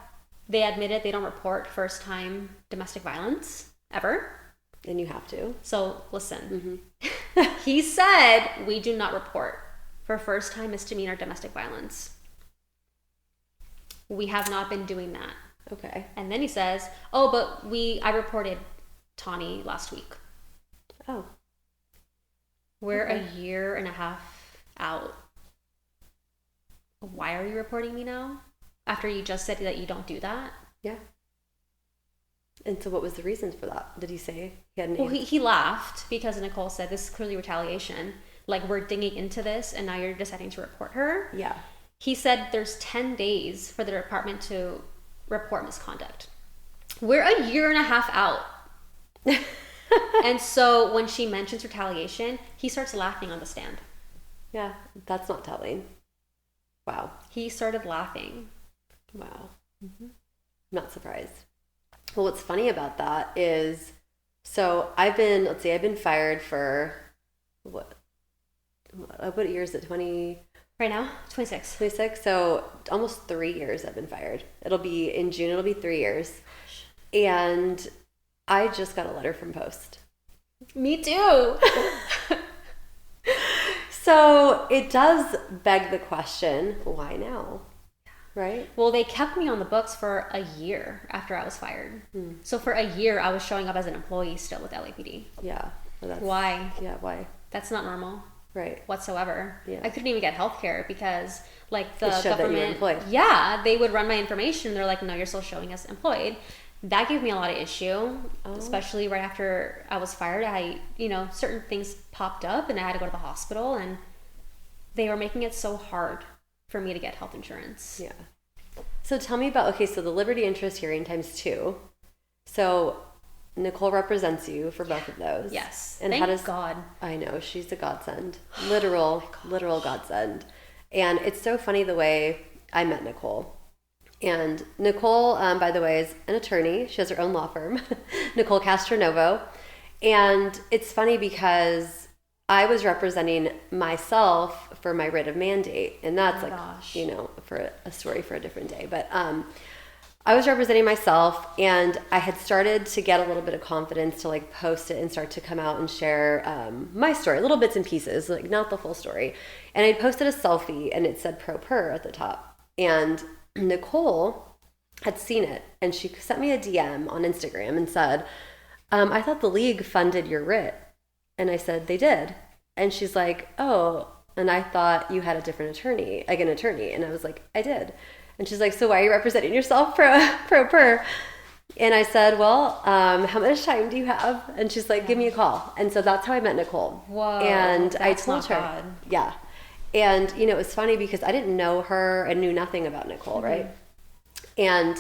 They admitted they don't report first-time domestic violence ever. And you have to. So listen, he said we do not report for first-time misdemeanor domestic violence. We have not been doing that. Okay. And then he says, oh, but I reported Tawny last week. Oh. We're a year and a half out. Why are you reporting me now? After you just said that you don't do that? Yeah. And so what was the reason for that? Did he say he had an Well, he laughed because Nicole said this is clearly retaliation. Like, we're digging into this and now you're deciding to report her. Yeah. He said there's 10 days for the department to report misconduct. We're a year and a half out. And so when she mentions retaliation, he starts laughing on the stand. Yeah, that's not telling. Wow. He started laughing. Wow. I'm not surprised. Well, what's funny about that is, so I've been fired for what year is it? 20? Right now, 26. 26. So almost 3 years I've been fired. In June, it'll be 3 years. And I just got a letter from Post. Me too. So it does beg the question, why now? Right? Well, they kept me on the books for a year after I was fired. So for a year, I was showing up as an employee still with LAPD. Yeah. Well, Why? Yeah, why? That's not normal. Right. Whatsoever. Yeah. I couldn't even get health care because like the It showed that you were government, employed. yeah, they would run my information. They're like, no, you're still showing us employed. That gave me a lot of issue, especially right after I was fired. Certain things popped up and I had to go to the hospital and they were making it so hard for me to get health insurance. Yeah. So tell me about, so the liberty interest hearing times 2. So Nicole represents you for both of those. Yes. And Thank God. I know, she's a godsend. Literal godsend. And it's so funny the way I met Nicole. And Nicole, by the way, is an attorney. She has her own law firm, Nicole Castronovo. And it's funny because I was representing myself for my writ of mandate. And that's for a story for a different day. But I was representing myself and I had started to get a little bit of confidence to like post it and start to come out and share my story, little bits and pieces, like not the full story. And I posted a selfie and it said pro per at the top. And Nicole had seen it and she sent me a DM on Instagram and said, I thought the league funded your writ. And I said, they did. And she's like, oh, and I thought you had a different attorney, like an attorney. And I was like, I did. And she's like, so why are you representing yourself pro per? And I said, well, how much time do you have? And she's like, give me a call. And so that's how I met Nicole. Whoa. And I told her. God. Yeah. And, it was funny because I didn't know her and knew nothing about Nicole, right? And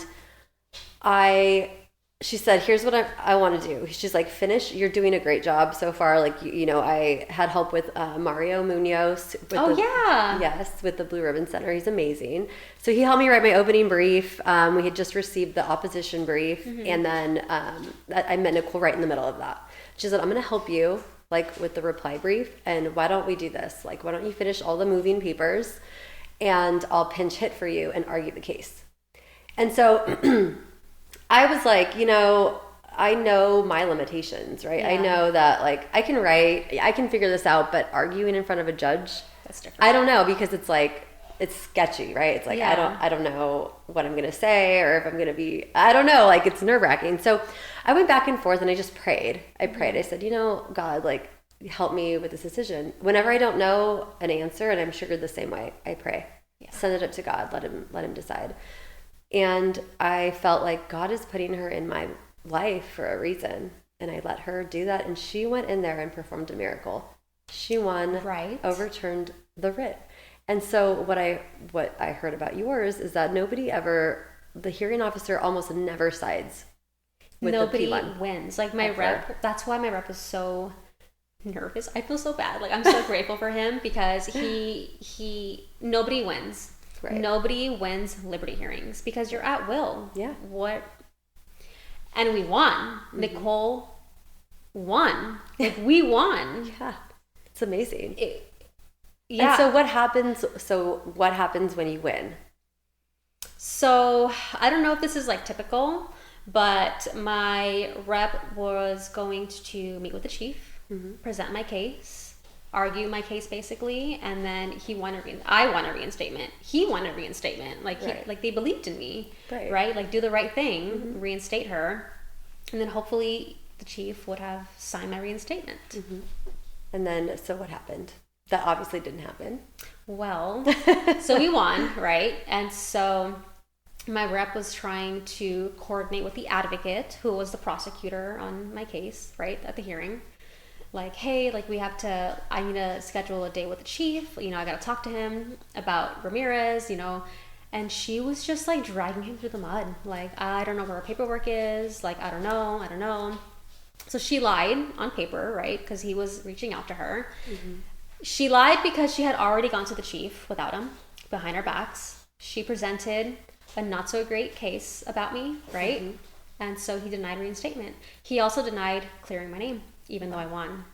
she said, here's what I want to do. She's like, finish. You're doing a great job so far. Like, I had help with Mario Munoz. Yes, with the Blue Ribbon Center. He's amazing. So he helped me write my opening brief. We had just received the opposition brief. And then I met Nicole right in the middle of that. She said, I'm going to help you like with the reply brief. And why don't we do this? Like, why don't you finish all the moving papers and I'll pinch hit for you and argue the case. And so I was like, I know my limitations, right? Yeah. I know that like I can write, I can figure this out, but arguing in front of a judge, that's different. I don't know because it's like, it's sketchy, right? It's like, Yeah. I don't know what I'm going to say or if I'm going to be, I don't know, like it's nerve wracking. So I went back and forth and I just prayed. I said, God, like help me with this decision. Whenever I don't know an answer and I'm sugared the same way, I pray, send it up to God, let him decide. And I felt like God is putting her in my life for a reason. And I let her do that. And she went in there and performed a miracle. She won, right. Overturned the writ. And so what I heard about yours is that the hearing officer almost never sides with nobody the P1. wins. Like my rep, that's why my rep is so nervous. I feel so bad. Like I'm so grateful for him because nobody wins. Right. Nobody wins liberty hearings because you're at will. Yeah. And we won. Nicole won. Like we won. Yeah. It's amazing. Yeah. And so what happens when you win? So I don't know if this is like typical, but my rep was going to meet with the chief, present my case, argue my case basically, and then I won a reinstatement. He won a reinstatement. Like Right. they believed in me, Right. right? Like do the right thing, reinstate her, and then hopefully the chief would have signed my reinstatement. And then, so what happened? That obviously didn't happen. Well, so we won, right? And so my rep was trying to coordinate with the advocate, who was the prosecutor on my case, right, at the hearing. Like, hey, like I need to schedule a day with the chief. I got to talk to him about Ramirez, And she was just like dragging him through the mud. Like, I don't know where her paperwork is. Like, I don't know. So she lied on paper, right? Because he was reaching out to her. She lied because she had already gone to the chief without him, behind our backs. She presented a not so great case about me, right? And so he denied reinstatement. He also denied clearing my name, even though I won.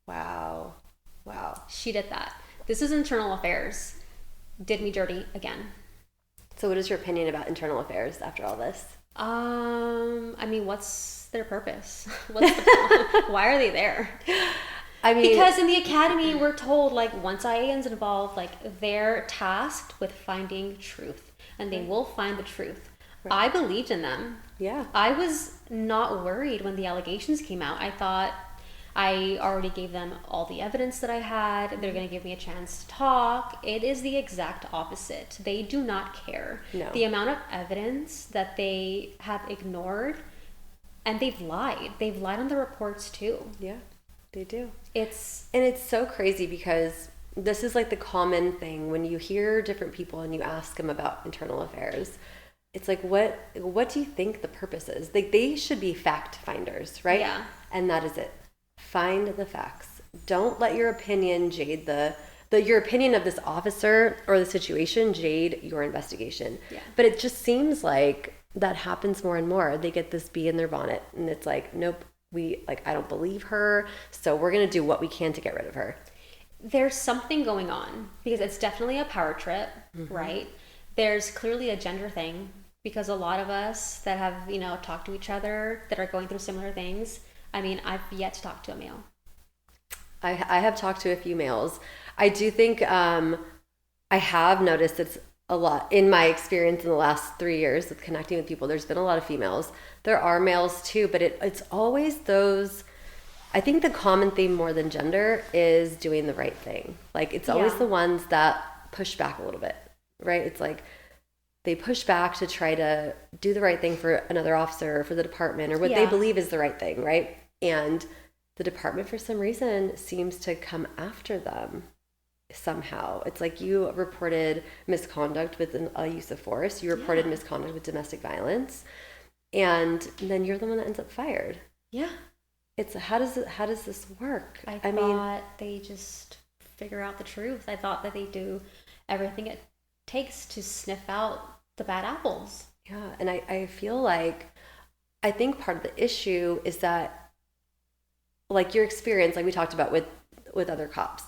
Wow. She did that. This is internal affairs. Did me dirty again. So what is your opinion about internal affairs after all this? I mean, what's their purpose? What's the why are they there? I mean, Because in the academy, we're told, like, once IAN's involved, like, they're tasked with finding truth, and they will find the truth. Right. I believed in them. yeah. I was not worried when the allegations came out. I thought I already gave them all the evidence that I had. They're going to give me a chance to talk. It is the exact opposite. They do not care. No. The amount of evidence that they have ignored, and they've lied. They've lied on the reports, too. Yeah, they do. It's so crazy because this is like the common thing when you hear different people and you ask them about internal affairs. It's like, what do you think the purpose is? Like, they should be fact finders, right? Yeah. And that is it. Find the facts. Don't let your opinion jade your opinion of this officer or the situation jade your investigation. Yeah. But it just seems like that happens more and more. They get this bee in their bonnet and it's like, nope, I don't believe her, so we're going to do what we can to get rid of her. There's something going on because it's definitely a power trip, right? There's clearly a gender thing because a lot of us that have, talked to each other that are going through similar things. I mean, I've yet to talk to a male. I have talked to a few males. I do think I have noticed it's a lot in my experience in the last 3 years with connecting with people. There's been a lot of females. There are males too, but it's always those. I think the common theme more than gender is doing the right thing. Like, it's always the ones that push back a little bit, right? It's like they push back to try to do the right thing for another officer or for the department or what they believe is the right thing, right? And the department, for some reason, seems to come after them somehow. It's like you reported misconduct with a use of force. You reported misconduct with domestic violence. And then you're the one that ends up fired. Yeah. It's how does this work? I thought they just figure out the truth. I thought that they do everything it takes to sniff out the bad apples. Yeah, and I feel like I think part of the issue is that, like, your experience, like we talked about with other cops,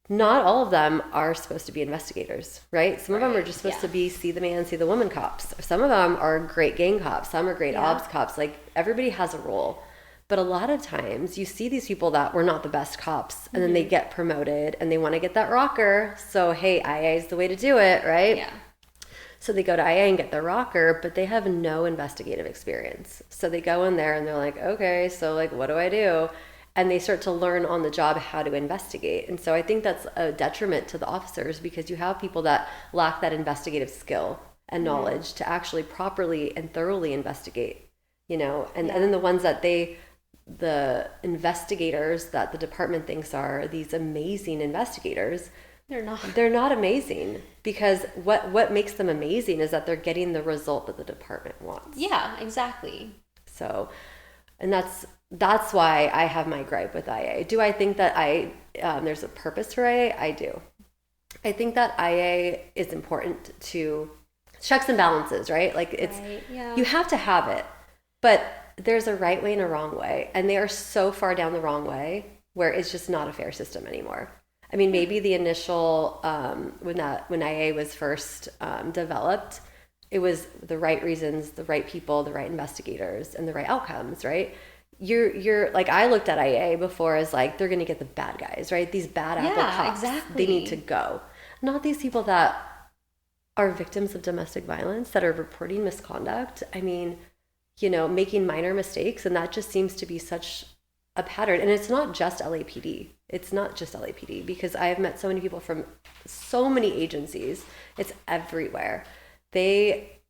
not all of them are supposed to be investigators, right? Some of them are just supposed to be see the man, see the woman cops. Some of them are great gang cops. Some are great ops cops. Like, everybody has a role. But a lot of times you see these people that were not the best cops and then they get promoted and they want to get that rocker. So, hey, IA is the way to do it, right? Yeah. So they go to IA and get their rocker, but they have no investigative experience. So they go in there and they're like, okay, so like, what do I do? And they start to learn on the job how to investigate. And so I think that's a detriment to the officers because you have people that lack that investigative skill and knowledge to actually properly and thoroughly investigate, and then the ones that the investigators that the department thinks are these amazing investigators, they're not amazing because what makes them amazing is that they're getting the result that the department wants. Yeah, exactly. So, and that's why I have my gripe with IA. Do I think that there's a purpose for IA? I do. I think that IA is important to checks and balances, right? Like you have to have it, but there's a right way and a wrong way, and they are so far down the wrong way where it's just not a fair system anymore. I mean, maybe the initial when IA was first developed, it was the right reasons, the right people, the right investigators, and the right outcomes, right? You're like, I looked at IA before as like, they're going to get the bad guys, right? These bad apple cops, exactly. they need to go. Not these people that are victims of domestic violence, that are reporting misconduct. I mean, making minor mistakes. And that just seems to be such a pattern. And it's not just LAPD. It's not just LAPD, because I have met so many people from so many agencies. It's everywhere. It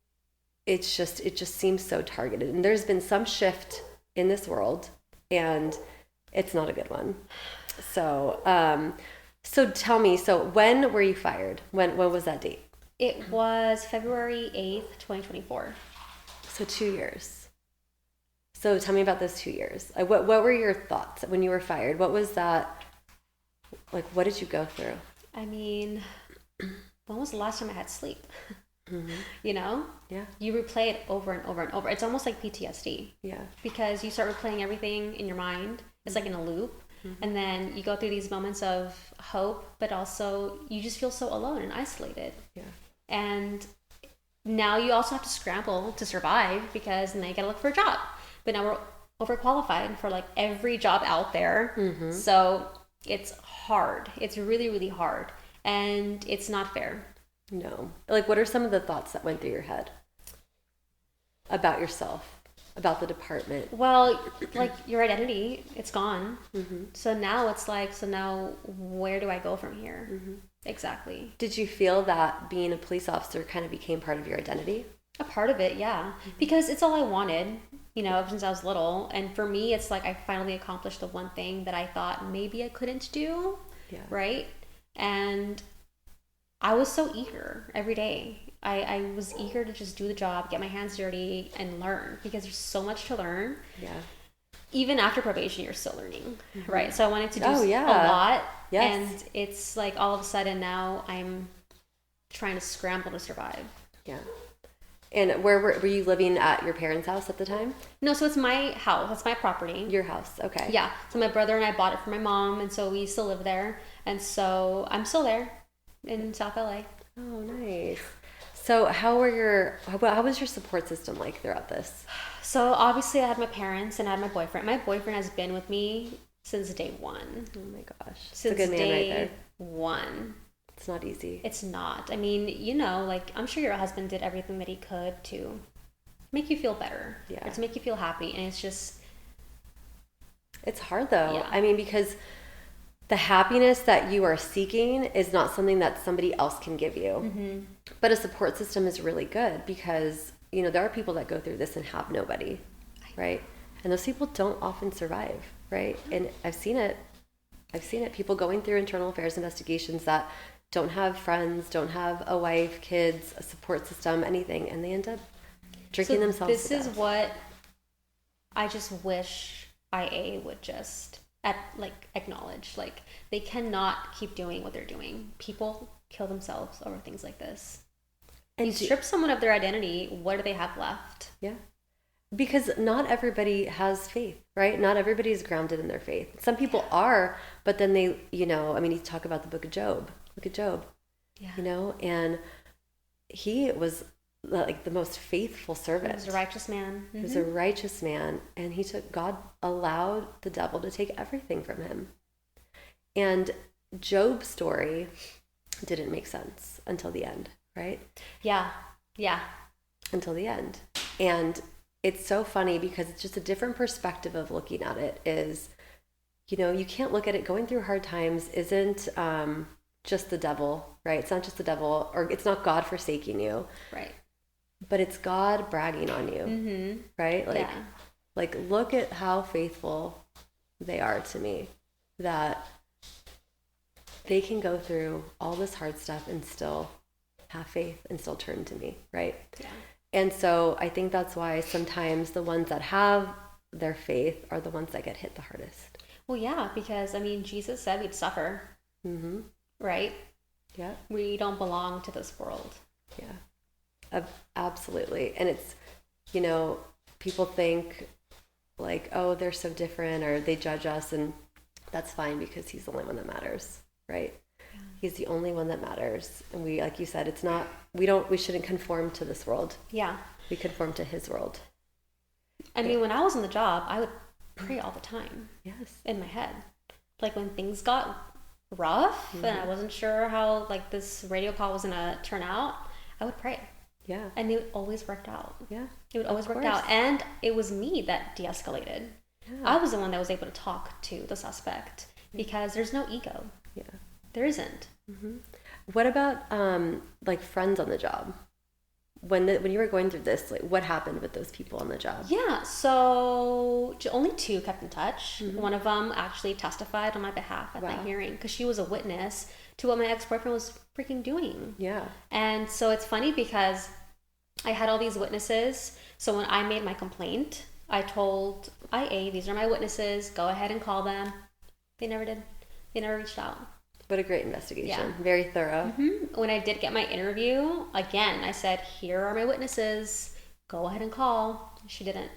just seems so targeted. And there's been some shift in this world, and it's not a good one. So, so tell me, so when were you fired? When was that date? It was February 8th, 2024. So 2 years. So tell me about those 2 years. Like, what were your thoughts when you were fired? What was that? Like, what did you go through? I mean, when was the last time I had sleep? Mm-hmm. Yeah, you replay it over and over and over. It's almost like PTSD. Yeah, because you start replaying everything in your mind. It's like in a loop. Mm-hmm. And then you go through these moments of hope, but also you just feel so alone and isolated. Yeah. And now you also have to scramble to survive, because now you gotta look for a job, but now we're overqualified for like every job out there. Mm-hmm. So it's hard. It's really, really hard, and it's not fair. No. Like, what are some of the thoughts that went through your head about yourself, about the department? Well, like, your identity, it's gone. Mm-hmm. So now it's like, so now where do I go from here? Mm-hmm. Exactly. Did you feel that being a police officer kind of became part of your identity? A part of it, yeah. Mm-hmm. Because it's all I wanted, ever since I was little. And for me, it's like I finally accomplished the one thing that I thought maybe I couldn't do. Yeah. Right? And I was so eager every day. I was eager to just do the job, get my hands dirty, and learn, because there's so much to learn. Yeah. Even after probation, you're still learning, mm-hmm. right? So I wanted to do a lot. Yes. And it's like all of a sudden now I'm trying to scramble to survive. Yeah. And where were you living at your parents' house at the time? No, so it's my house. It's my property. Your house, okay. Yeah. So my brother and I bought it for my mom, and so we still live there. And so I'm still there in South LA. Oh, nice. So how was your support system like throughout this? So obviously I had my parents and I had my boyfriend. My boyfriend has been with me since day one. Oh my gosh. Since a good man day right there. One. It's not easy. It's not. I mean, like, I'm sure your husband did everything that he could to make you feel better. Yeah. Or to make you feel happy. And it's just... It's hard though. Yeah. I mean, because the happiness that you are seeking is not something that somebody else can give you. Mm-hmm. But a support system is really good, because, there are people that go through this and have nobody, right? And those people don't often survive, right? And I've seen it. People going through internal affairs investigations that don't have friends, don't have a wife, kids, a support system, anything, and they end up drinking themselves to death. This is what I just wish IA would just acknowledge. Like, they cannot keep doing what they're doing. People kill themselves over things like this. And you strip someone of their identity, what do they have left? Yeah. Because not everybody has faith, right? Not everybody is grounded in their faith. Some people are, but then they, you talk about the book of Job. Look at Job. Yeah. And he was like the most faithful servant. He was a righteous man. Mm-hmm. He was a righteous man, and God allowed the devil to take everything from him. And Job's story didn't make sense until the end, right? Yeah. Yeah. Until the end. And it's so funny, because it's just a different perspective of looking at it. Is, you can't look at it, going through hard times isn't just the devil, right? It's not just the devil, or it's not God forsaking you. Right. But it's God bragging on you, mm-hmm. right? Like, look at how faithful they are to me, that they can go through all this hard stuff and still have faith and still turn to me, right? Yeah. And so I think that's why sometimes the ones that have their faith are the ones that get hit the hardest. Well, yeah, because, Jesus said we'd suffer, mm-hmm. right? Yeah. We don't belong to this world. Yeah, absolutely. And it's, people think like, oh, they're so different, or they judge us, and that's fine, because he's the only one that matters, right? Yeah. He's the only one that matters. And we, like you said, it's not we shouldn't conform to this world. Yeah. We conform to his world. I mean, when I was on the job, I would pray all the time. Yes. In my head. Like when things got rough and I wasn't sure how like this radio call was gonna turn out, I would pray. Yeah. And it always worked out. Yeah. It would always work out. And it was me that de-escalated. Yeah. I was the one that was able to talk to the suspect because there's no ego. Yeah. There isn't. Mm-hmm. What about like friends on the job? When you were going through this, like what happened with those people on the job? Yeah, so only 2 kept in touch. One of them actually testified on my behalf at that hearing because she was a witness to what my ex-boyfriend was freaking doing. Yeah. And so it's funny because I had all these witnesses. So when I made my complaint, I told IA, these are my witnesses, go ahead and call them. They never did. They never reached out. What a great investigation. Yeah. Very thorough. When I did get my interview, again, I said, here are my witnesses. Go ahead and call. She didn't.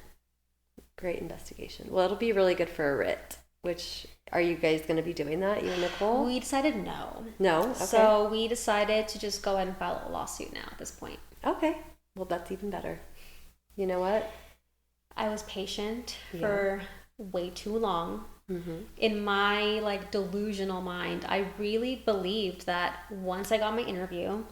Great investigation. Well, it'll be really good for a writ. Which, are you guys going to be doing that, you and Nicole? We decided no. No? Okay. So we decided to just go ahead and file a lawsuit now at this point. Okay. Well, that's even better. You know what? I was patient for way too long. In my like delusional mind, I really believed that once I got my interview,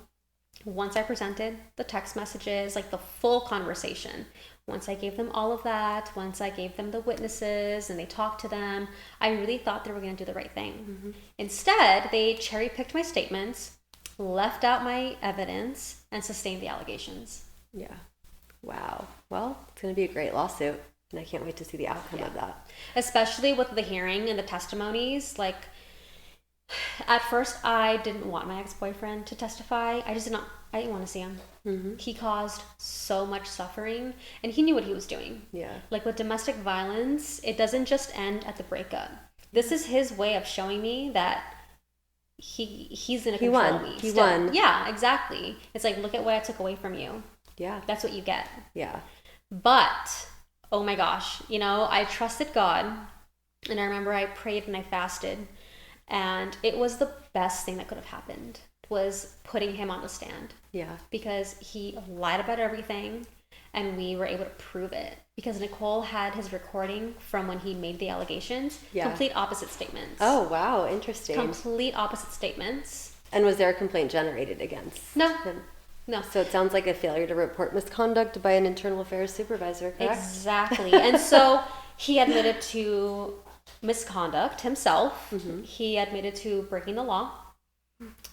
once I presented the text messages, like the full conversation, once I gave them all of that, once I gave them the witnesses and they talked to them, I really thought they were going to do the right thing. Instead, they cherry picked my statements, left out my evidence, and sustained the allegations. Yeah. Wow. Well, it's going to be a great lawsuit. And I can't wait to see the outcome of that. Especially with the hearing and the testimonies. Like, at first, I didn't want my ex-boyfriend to testify. I didn't want to see him. He caused so much suffering, and he knew what he was doing. Yeah. Like, with domestic violence, it doesn't just end at the breakup. This is his way of showing me that he's going to control me. He won. Yeah, exactly. It's like, look at what I took away from you. Yeah. That's what you get. Yeah. But... oh my gosh, I trusted God, and I remember I prayed and I fasted, and it was the best thing that could have happened, was putting him on the stand. Yeah. Because he lied about everything, and we were able to prove it. Because Nicole had his recording from when he made the allegations. Yeah. Complete opposite statements. Oh, wow. Interesting. Complete opposite statements. And was there a complaint generated against him? No. So it sounds like a failure to report misconduct by an internal affairs supervisor, correct? Exactly. And so he admitted to misconduct himself. He admitted to breaking the law.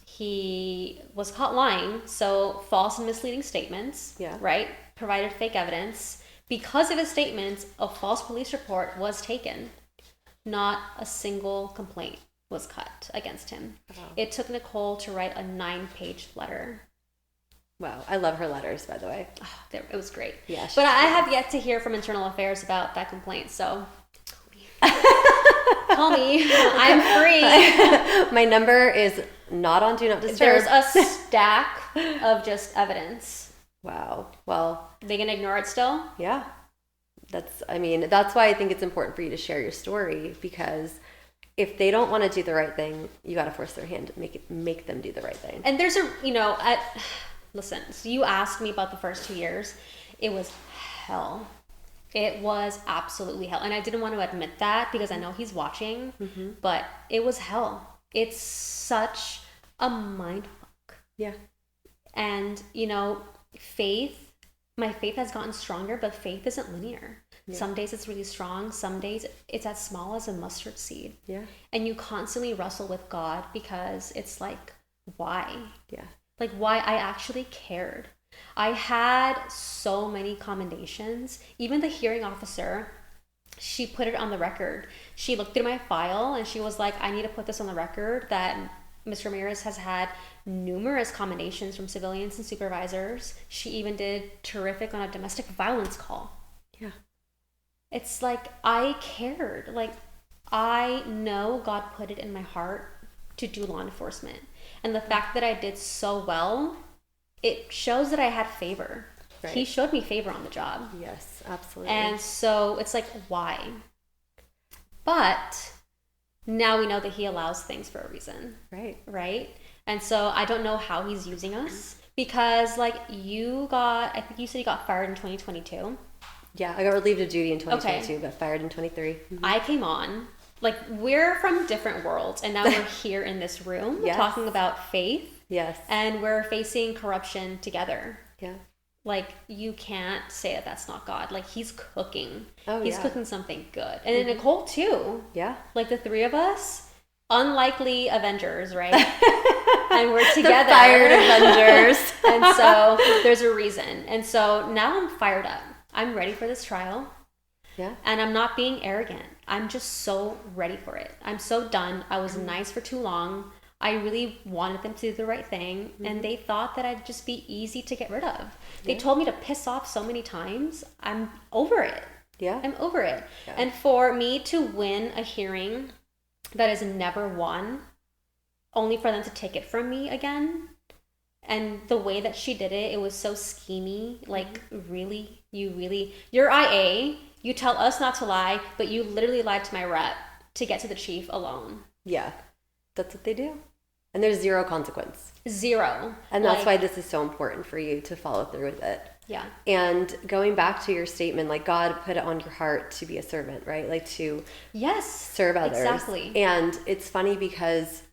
He was caught lying, so false and misleading statements, right? Provided fake evidence. Because of his statements, a false police report was taken. Not a single complaint was cut against him. Oh. It took Nicole to write a 9-page letter. Wow, I love her letters, by the way. Oh, it was great. Yeah, but I have yet to hear from Internal Affairs about that complaint, so call me. I'm free. My number is not on Do Not Disturb. There's a stack of just evidence. Wow. Well, they can ignore it still? Yeah. That's why I think it's important for you to share your story, because if they don't want to do the right thing, you got to force their hand, make them do the right thing. And there's listen, so you asked me about the first 2 years. It was hell. It was absolutely hell. And I didn't want to admit that because I know he's watching, but it was hell. It's such a mind fuck. Yeah. And, my faith has gotten stronger, but faith isn't linear. Yeah. Some days it's really strong. Some days it's as small as a mustard seed. Yeah. And you constantly wrestle with God because it's like, why? Yeah. Like, why? I actually cared. I had so many commendations. Even the hearing officer, she put it on the record. She looked through my file and she was like, I need to put this on the record that Ms. Ramirez has had numerous commendations from civilians and supervisors. She even did terrific on a domestic violence call. Yeah. It's like, I cared. Like, I know God put it in my heart to do law enforcement. And the fact that I did so well, it shows that I had favor. Right. He showed me favor on the job. Yes, absolutely. And so it's like, why? But now we know that he allows things for a reason. Right. Right? And so I don't know how he's using us, because like I think you said you got fired in 2022. Yeah, I got relieved of duty in 2022, but fired in 23. Mm-hmm. I came on. Like, we're from different worlds, and now we're here in this room talking about faith. Yes. And we're facing corruption together. Yeah. Like, you can't say that that's not God. Like, he's cooking. Oh, he's cooking something good. And then Nicole, too. Yeah. Like, the three of us, unlikely Avengers, right? And we're together. The fired Avengers. And so there's a reason. And so now I'm fired up. I'm ready for this trial. Yeah. And I'm not being arrogant. I'm just so ready for it. I'm so done. I was nice for too long. I really wanted them to do the right thing. And they thought that I'd just be easy to get rid of. They told me to piss off so many times. I'm over it. Yeah. I'm over it. Yeah. And for me to win a hearing that is never won, only for them to take it from me again. And the way that she did it, it was so schemy. Like, really? You're IA. You tell us not to lie, but you literally lied to my rep to get to the chief alone. Yeah. That's what they do. And there's zero consequence. Zero. And that's why this is so important for you to follow through with it. Yeah. And going back to your statement, like, God put it on your heart to be a servant, right? Like, to serve others. Exactly. And it's funny because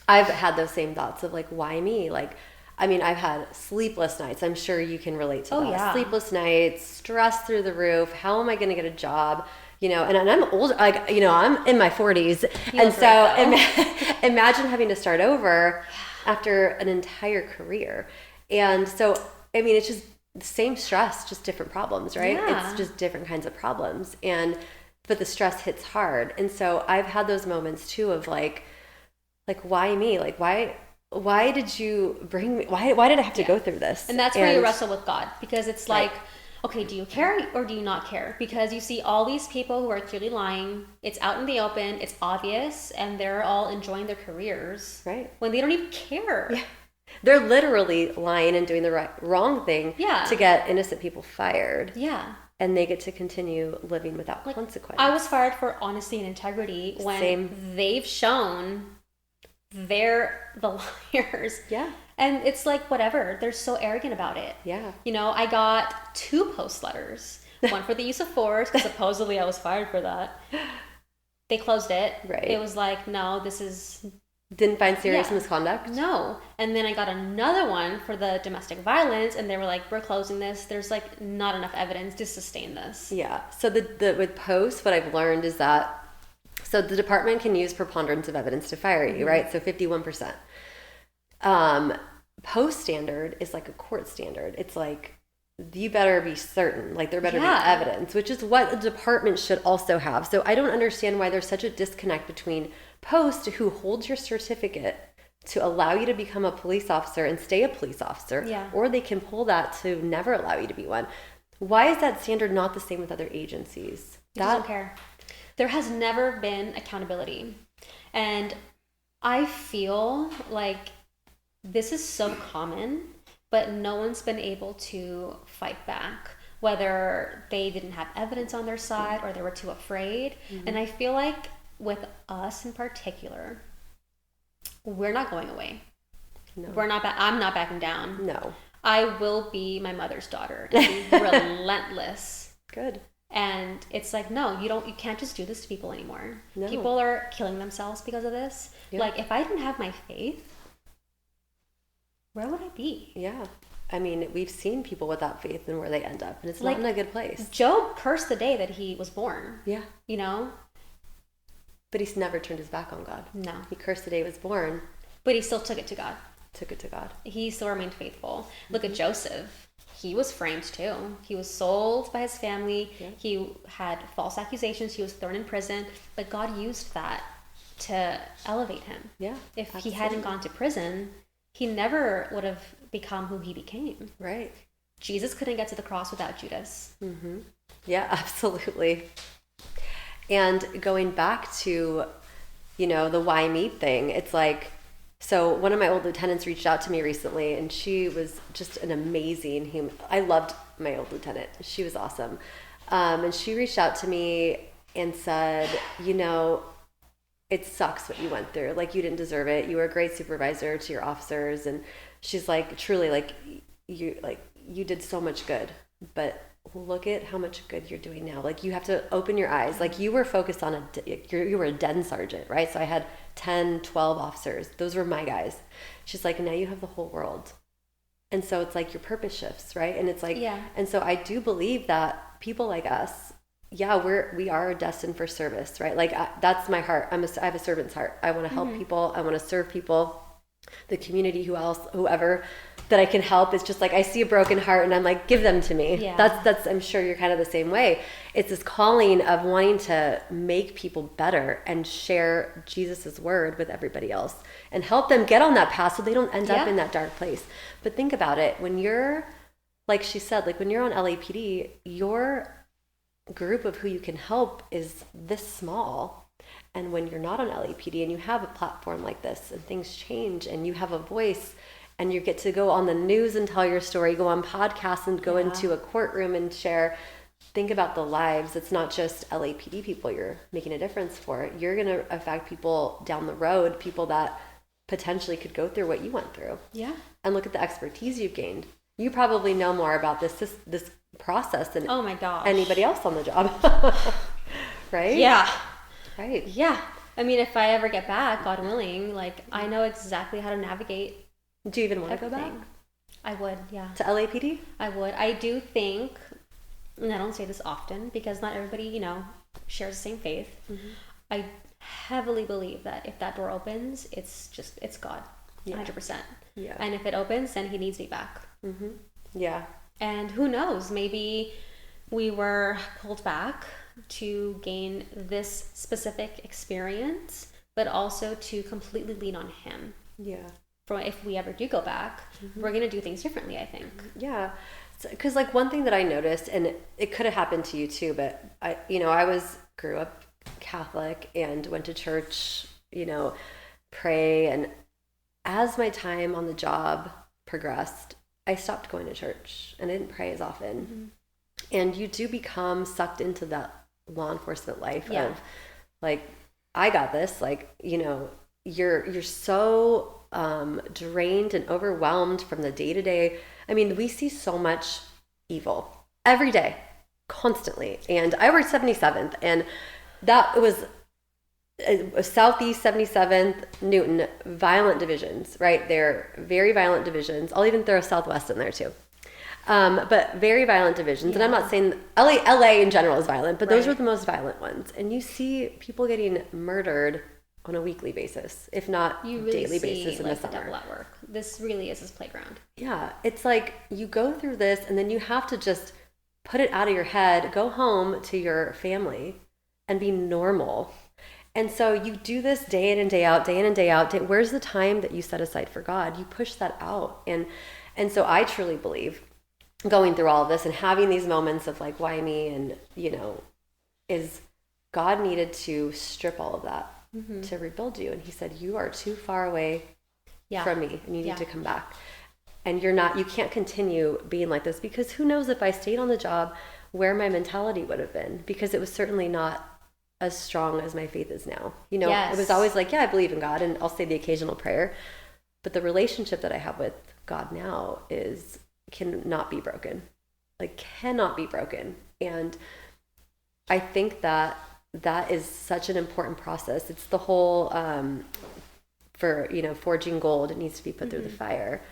I've had those same thoughts of like, why me? Like, I mean, I've had sleepless nights. I'm sure you can relate to that. Yeah. Sleepless nights, stress through the roof. How am I going to get a job? You know, and I'm old, like, you know, I'm in my 40s. And so imagine having to start over after an entire career. And so, I mean, it's just the same stress, just different problems, right? Yeah. It's just different kinds of problems. But the stress hits hard. And so I've had those moments too of like, why me? Like, why did you bring me? Why did I have to go through this? And that's where you wrestle with God, because it's like, okay, do you care or do you not care? Because you see all these people who are clearly lying. It's out in the open. It's obvious. And they're all enjoying their careers. Right. When they don't even care. Yeah. They're literally lying and doing the wrong thing to get innocent people fired. Yeah. And they get to continue living without consequence. I was fired for honesty and integrity when they've shown they're the liars. Yeah. And it's like, whatever. They're so arrogant about it. Yeah. You know, I got 2 post letters. One for the use of force, because supposedly I was fired for that. They closed it. Right. It was like, no, this is... Didn't find serious misconduct? No. And then I got another one for the domestic violence, and they were like, we're closing this. There's like not enough evidence to sustain this. Yeah. So the with post, what I've learned is that, so the department can use preponderance of evidence to fire you, right? So 51%. Post standard is like a court standard. It's like, you better be certain, like there better be evidence, which is what the department should also have. So I don't understand why there's such a disconnect between post, who holds your certificate to allow you to become a police officer and stay a police officer, or they can pull that to never allow you to be one. Why is that standard not the same with other agencies? I don't care. There has never been accountability. And I feel like this is so common, but no one's been able to fight back, whether they didn't have evidence on their side or they were too afraid. And I feel like with us in particular, we're not going away. No. I'm not backing down. No. I will be my mother's daughter and be relentless. Good. And it's like, no, you can't just do this to people anymore. No. People are killing themselves because of this. Yep. Like, if I didn't have my faith, where would I be? Yeah. I mean, we've seen people without faith and where they end up, and it's not in a good place. Job cursed the day that he was born. Yeah. You know? But he's never turned his back on God. No. He cursed the day he was born. But he still took it to God. He still remained faithful. Look at Joseph. He was framed too. He was sold by his family. Yeah. He had false accusations. He was thrown in prison. But God used that to elevate him. Yeah. If he hadn't gone to prison, he never would have become who he became. Right. Jesus couldn't get to the cross without Judas. Mm-hmm. Yeah, absolutely. And going back to, you know, the why me thing, it's like, so one of my old lieutenants reached out to me recently, and she was just an amazing human. I loved my old lieutenant. She was awesome. And she reached out to me and said, you know, it sucks what you went through. Like, you didn't deserve it. You were a great supervisor to your officers. And she's like, truly, like you did so much good, but look at how much good you're doing now. Like, you have to open your eyes. Like, you were focused on you were a den sergeant, right? So I had 10, 12 officers. Those were my guys. She's like, now you have the whole world. And so it's like your purpose shifts, right? And it's like, and so I do believe that people like us, we are destined for service, right? Like, that's my heart. I have a servant's heart. I want to help people. I want to serve people, the community, whoever that I can help. It's just like, I see a broken heart and I'm like, give them to me. That's I'm sure you're kind of the same way. It's this calling of wanting to make people better and share Jesus's word with everybody else and help them get on that path so they don't end up in that dark place. But think about it. When you're, like she said, like when you're on LAPD, your group of who you can help is this small. And when you're not on LAPD and you have a platform like this and things change and you have a voice and you get to go on the news and tell your story, go on podcasts and go into a courtroom and share, think about the lives. It's not just LAPD people you're making a difference for. You're going to affect people down the road, people that potentially could go through what you went through. Yeah. And look at the expertise you've gained. You probably know more about this process than anybody else on the job. Right? Yeah. Right. Yeah. I mean, if I ever get back, God willing, like, I know exactly how to navigate. Do you even want to go back? I would, yeah. To LAPD? I would. I do think, and I don't say this often because not everybody, shares the same faith. Mm-hmm. I heavily believe that if that door opens, it's God, 100%. Yeah. And if it opens, then he needs me back. Mm-hmm. Yeah. And who knows, maybe we were pulled back to gain this specific experience, but also to completely lean on him. Yeah. For if we ever do go back, we're going to do things differently, I think. Yeah. Because like one thing that I noticed, and it could have happened to you too, but I grew up Catholic and went to church, pray. And as my time on the job progressed, I stopped going to church and I didn't pray as often. Mm-hmm. And you do become sucked into that law enforcement life of like, I got this, like, you're so drained and overwhelmed from the day-to-day. I mean, we see so much evil every day, constantly. And I worked 77th, and that was Southeast 77th, Newton, violent divisions, right? They're very violent divisions. I'll even throw Southwest in there too. But very violent divisions. Yeah. And I'm not saying LA in general is violent, but those were the most violent ones. And you see people getting murdered on a weekly basis, if not daily basis in the summer. The devil at work. This really is his playground. Yeah. It's like you go through this and then you have to just put it out of your head, go home to your family and be normal. And so you do this day in and day out, day in and day out. Where's the time that you set aside for God? You push that out. And so I truly believe going through all of this and having these moments of like, why me? And, is God needed to strip all of that to rebuild you. And he said, you are too far away from me and you need to come back. And you can't continue being like this, because who knows if I stayed on the job where my mentality would have been, because it was certainly not as strong as my faith is now. It was always like, I believe in God and I'll say the occasional prayer, but the relationship that I have with God now cannot be broken, cannot be broken. And I think that is such an important process. It's the whole, forging gold, it needs to be put through the fire.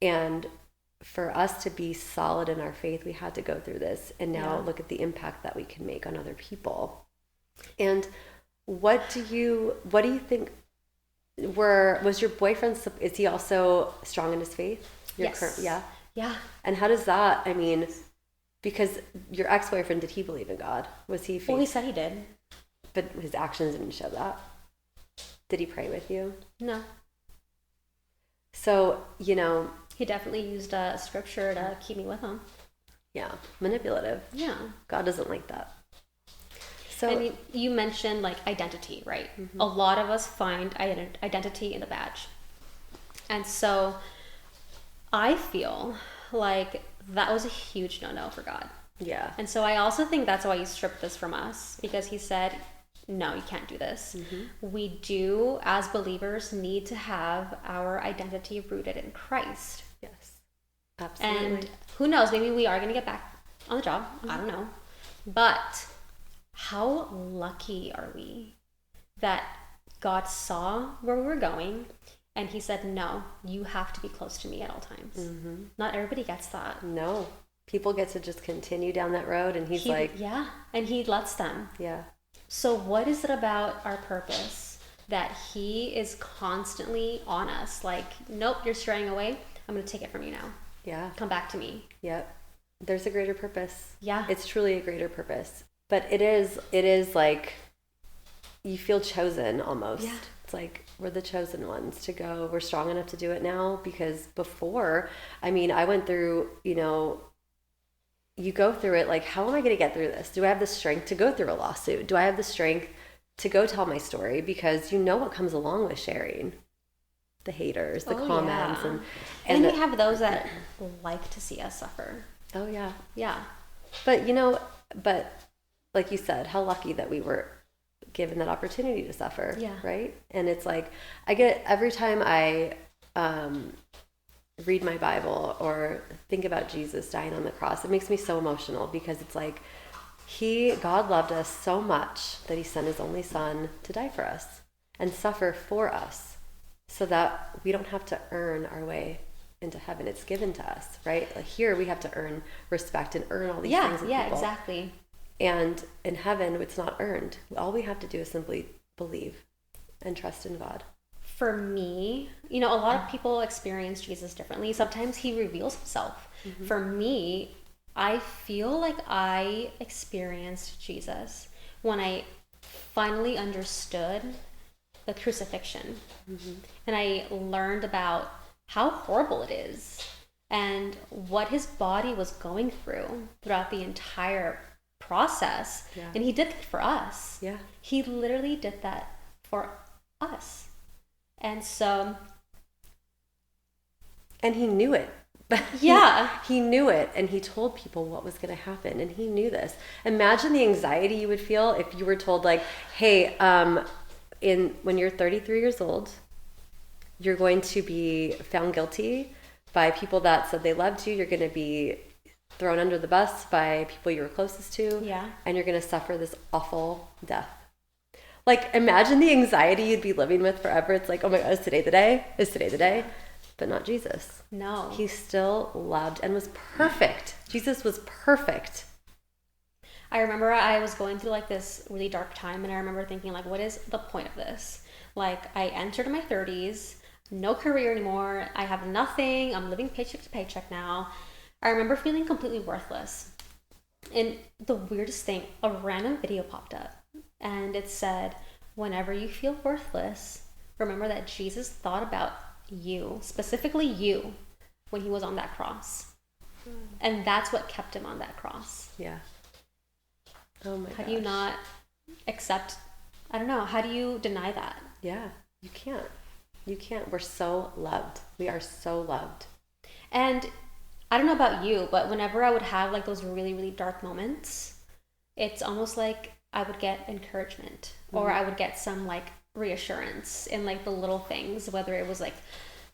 And for us to be solid in our faith, we had to go through this. And now look at the impact that we can make on other people. And what do you think was your boyfriend, is he also strong in his faith? Yes. Yeah. And how does that, because your ex-boyfriend, did he believe in God? Was he faithful? Well, he said he did. But his actions didn't show that. Did he pray with you? No. So, he definitely used scripture to keep me with him. Yeah. Manipulative. Yeah. God doesn't like that. So you mentioned identity, right? Mm-hmm. A lot of us find identity in the badge. And so I feel like that was a huge no-no for God. Yeah. And so I also think that's why he stripped this from us, because he said, no, you can't do this. We do, as believers, need to have our identity rooted in Christ. Yes, absolutely. And who knows, maybe we are going to get back on the job. I don't know. But how lucky are we that God saw where we were going and he said, no, you have to be close to me at all times. Not everybody gets that. No. People get to just continue down that road, and he's like... Yeah, and he lets them. Yeah. So what is it about our purpose that he is constantly on us? Like, nope, you're straying away. I'm going to take it from you now. Yeah. Come back to me. Yep. There's a greater purpose. Yeah. It's truly a greater purpose. But it is like, you feel chosen almost. Yeah. It's like, we're the chosen ones to go. We're strong enough to do it now, because before, I mean, I went through, you go through it like, how am I going to get through this? Do I have the strength to go through a lawsuit? Do I have the strength to go tell my story? Because you know what comes along with sharing. The haters, the comments. Yeah. And we have those that like to see us suffer. Oh, yeah. Yeah. But, like you said, how lucky that we were given that opportunity to suffer. Yeah. Right? And it's like, I get, every time I read my Bible or think about Jesus dying on the cross, it makes me so emotional, because it's like, God loved us so much that he sent his only son to die for us and suffer for us, so that we don't have to earn our way into heaven. It's given to us, right? Like, here we have to earn respect and earn all these things with people. Exactly. And in heaven, it's not earned. All we have to do is simply believe and trust in God. For me, a lot of people experience Jesus differently. Sometimes he reveals himself. For me, I feel like I experienced Jesus when I finally understood the crucifixion. And I learned about how horrible it is and what his body was going through throughout the entire process. Yeah. And he did that for us. Yeah. He literally did that for us. And so... And he knew it. Yeah. He knew it, and he told people what was going to happen, and he knew this. Imagine the anxiety you would feel if you were told, like, hey, when you're 33 years old, you're going to be found guilty by people that said they loved you. You're going to be thrown under the bus by people you were closest to. Yeah. And you're going to suffer this awful death. Like, imagine the anxiety you'd be living with forever. It's like, oh my God, is today the day? Is today the day? But not Jesus. No. He still loved and was perfect. Jesus was perfect. I remember I was going through like this really dark time, and I remember thinking, like, what is the point of this? Like, I entered my 30s, no career anymore. I have nothing. I'm living paycheck to paycheck now. I remember feeling completely worthless. And the weirdest thing, a random video popped up, and it said, whenever you feel worthless, remember that Jesus thought about you, specifically you, when he was on that cross. And that's what kept him on that cross. Yeah. Oh my gosh. How do you not accept, I don't know, how do you deny that? Yeah, you can't. You can't. We're so loved. We are so loved. And I don't know about you, but whenever I would have like those really, really dark moments, it's almost like I would get encouragement, or I would get some like reassurance in like the little things, whether it was like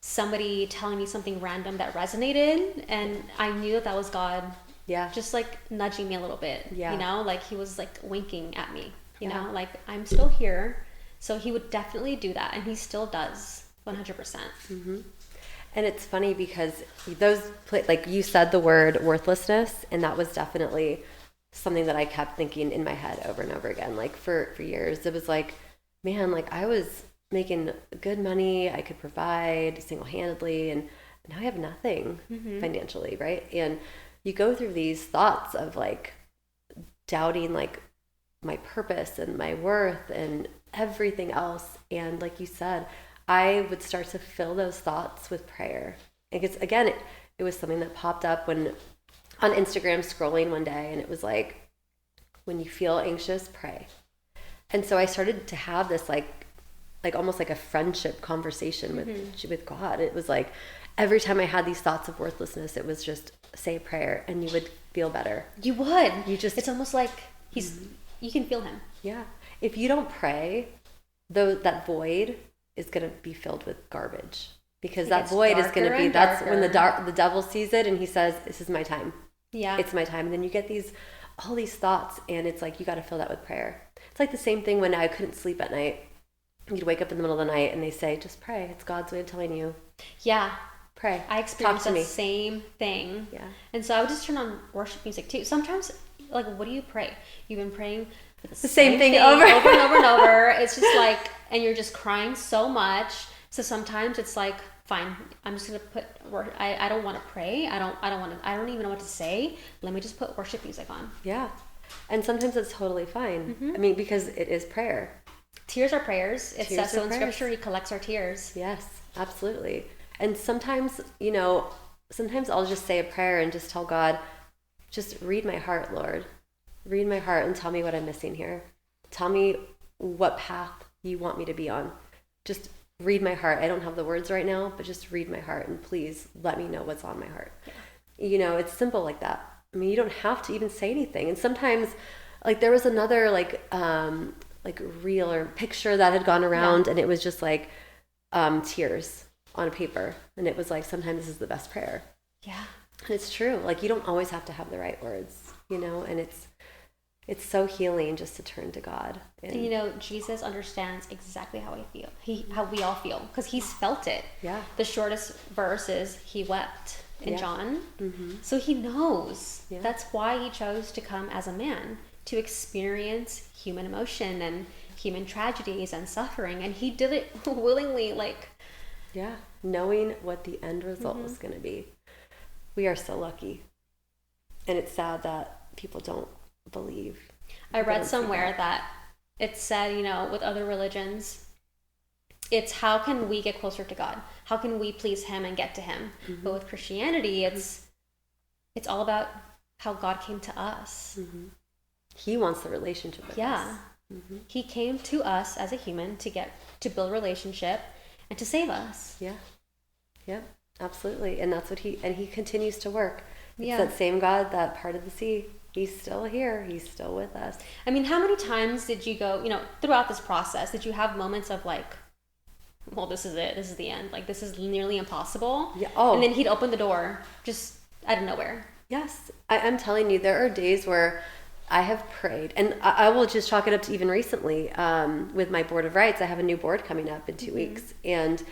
somebody telling me something random that resonated, and I knew that was God. Yeah. Just like nudging me a little bit. Yeah. Like he was like winking at me, you know, like I'm still here. So he would definitely do that, and he still does 100%. And it's funny because like you said the word worthlessness, and that was definitely something that I kept thinking in my head over and over again. Like for years, it was like, man, like I was making good money, I could provide single-handedly, and now I have nothing financially, right? And you go through these thoughts of like doubting like my purpose and my worth and everything else. And like you said, I would start to fill those thoughts with prayer. Because again, it was something that popped up when on Instagram scrolling one day, and it was like, when you feel anxious, pray. And so I started to have this like almost like a friendship conversation with God. It was like every time I had these thoughts of worthlessness, it was just say a prayer and you would feel better. You would. You just, it's almost like you can feel him. Yeah. if you don't pray, though, that void is going to be filled with garbage, because that void is going to be, that's when the devil sees it and he says, this is my time. Yeah. It's my time. And then you get all these thoughts, and it's like, you got to fill that with prayer. It's like the same thing when I couldn't sleep at night. You'd wake up in the middle of the night and they say, just pray. It's God's way of telling you. Yeah. Pray. I experienced the same thing. Yeah. And so I would just turn on worship music too. Sometimes, like, what do you pray? You've been praying for the same thing over and over. It's just like, and you're just crying so much. So sometimes it's like, fine, I'm just gonna put I don't want to pray. I don't even know what to say. Let me just put worship music on. Yeah. And sometimes it's totally fine. I mean, because it is prayer. Tears are prayers. It says so in scripture, he collects our tears. Yes, absolutely. And sometimes, sometimes I'll just say a prayer and just tell God, just read my heart, Lord. Read my heart and tell me what I'm missing here. Tell me what path you want me to be on. Just read my heart. I don't have the words right now, but just read my heart, and please let me know what's on my heart. Yeah. It's simple like that. I mean, you don't have to even say anything. And sometimes, like, there was another reel or picture that had gone around, and it was just like tears on a paper, and it was like, sometimes this is the best prayer. Yeah. And it's true. Like, you don't always have to have the right words, and it's so healing just to turn to God. And Jesus understands exactly how I feel. How we all feel, because he's felt it. Yeah. The shortest verse is he wept in John. Mm-hmm. So he knows. Yeah. That's why he chose to come as a man, to experience human emotion and human tragedies and suffering. And he did it willingly, knowing what the end result was going to be. We are so lucky. And it's sad that people don't believe. I read somewhere that it said, with other religions, it's how can we get closer to God? How can we please him and get to him? Mm-hmm. But with Christianity, it's all about how God came to us. Mm-hmm. He wants the relationship with us. Mm-hmm. He came to us as a human to build relationship and to save us. Yeah, absolutely. And that's what he continues to work. It's that same God that parted the sea. He's still here. He's still with us. I mean, how many times did you go, throughout this process, did you have moments of like, well, this is it. This is the end. Like, this is nearly impossible. Yeah. Oh. And then he'd open the door just out of nowhere. Yes. I'm telling you, there are days where I have prayed, and I will just chalk it up to even recently with my board of rights. I have a new board coming up in 2 weeks. And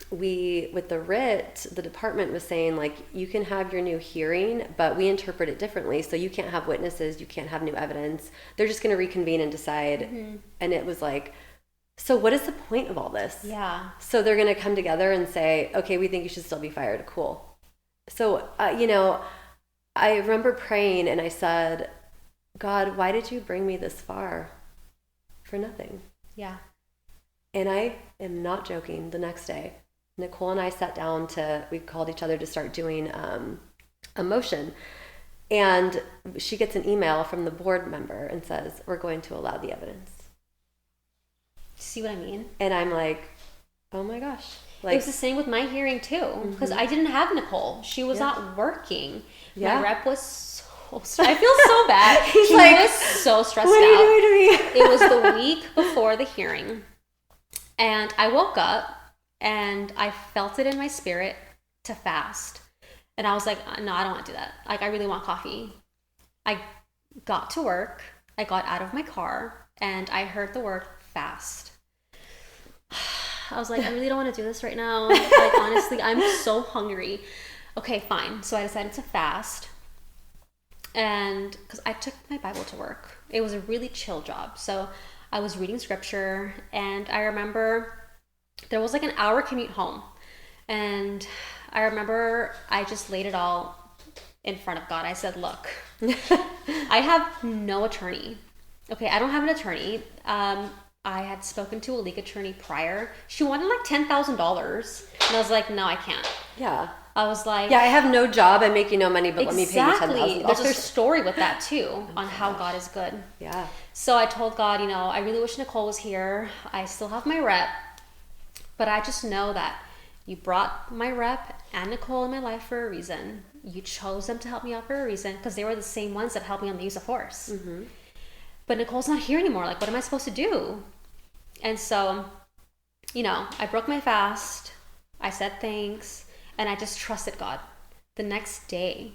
with the writ, the department was saying, like, you can have your new hearing, but we interpret it differently. So you can't have witnesses. You can't have new evidence. They're just going to reconvene and decide. Mm-hmm. And it was like, so what is the point of all this? Yeah. So they're going to come together and say, okay, we think you should still be fired. Cool. So, I remember praying and I said, God, why did you bring me this far for nothing? Yeah. And I am not joking. The next day, Nicole and I sat down we called each other to start doing a motion. And she gets an email from the board member and says, we're going to allow the evidence. See what I mean? And I'm like, oh my gosh. Like, it was the same with my hearing too, because I didn't have Nicole. She was not working. My rep was so I feel so bad. He was so stressed out. What are you doing to me? It was the week before the hearing. And I woke up and I felt it in my spirit to fast. And I was like, no, I don't want to do that. Like, I really want coffee. I got to work. I got out of my car and I heard the word fast. I was like, I really don't want to do this right now. Like, honestly, I'm so hungry. Okay, fine. So I decided to fast. And because I took my Bible to work. It was a really chill job. So I was reading scripture. And I remember there was like an hour commute home. And I remember I just laid it all in front of God. I said, look, I have no attorney. Okay, I don't have an attorney. I had spoken to a league attorney prior. She wanted like $10,000. And I was like, no, I can't. Yeah. I was like... Yeah, I have no job. I'm making no money, but exactly. Let me pay you $10,000. There's a story with that too, on how God is good. Yeah. So I told God, I really wish Nicole was here. I still have my rep. But I just know that you brought my rep and Nicole in my life for a reason. You chose them to help me out for a reason, because they were the same ones that helped me on the use of force. Mm-hmm. but Nicole's not here anymore. Like, what am I supposed to do? And so, I broke my fast. I said thanks, and I just trusted God. The next day,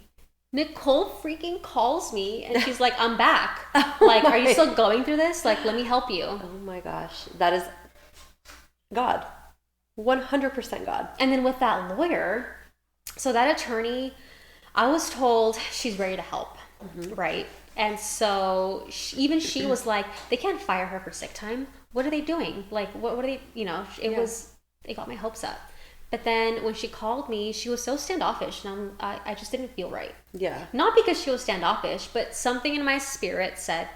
Nicole freaking calls me, and she's like, I'm back. Like, are you still going through this? Like, let me help you. Oh my gosh. That is God. 100% God. And then with that lawyer, so that attorney, I was told she's ready to help, right? And so even she was like, they can't fire her for sick time. What are they doing? Like, what are they, it got my hopes up. But then when she called me, she was so standoffish, and I just didn't feel right. Yeah. Not because she was standoffish, but something in my spirit said,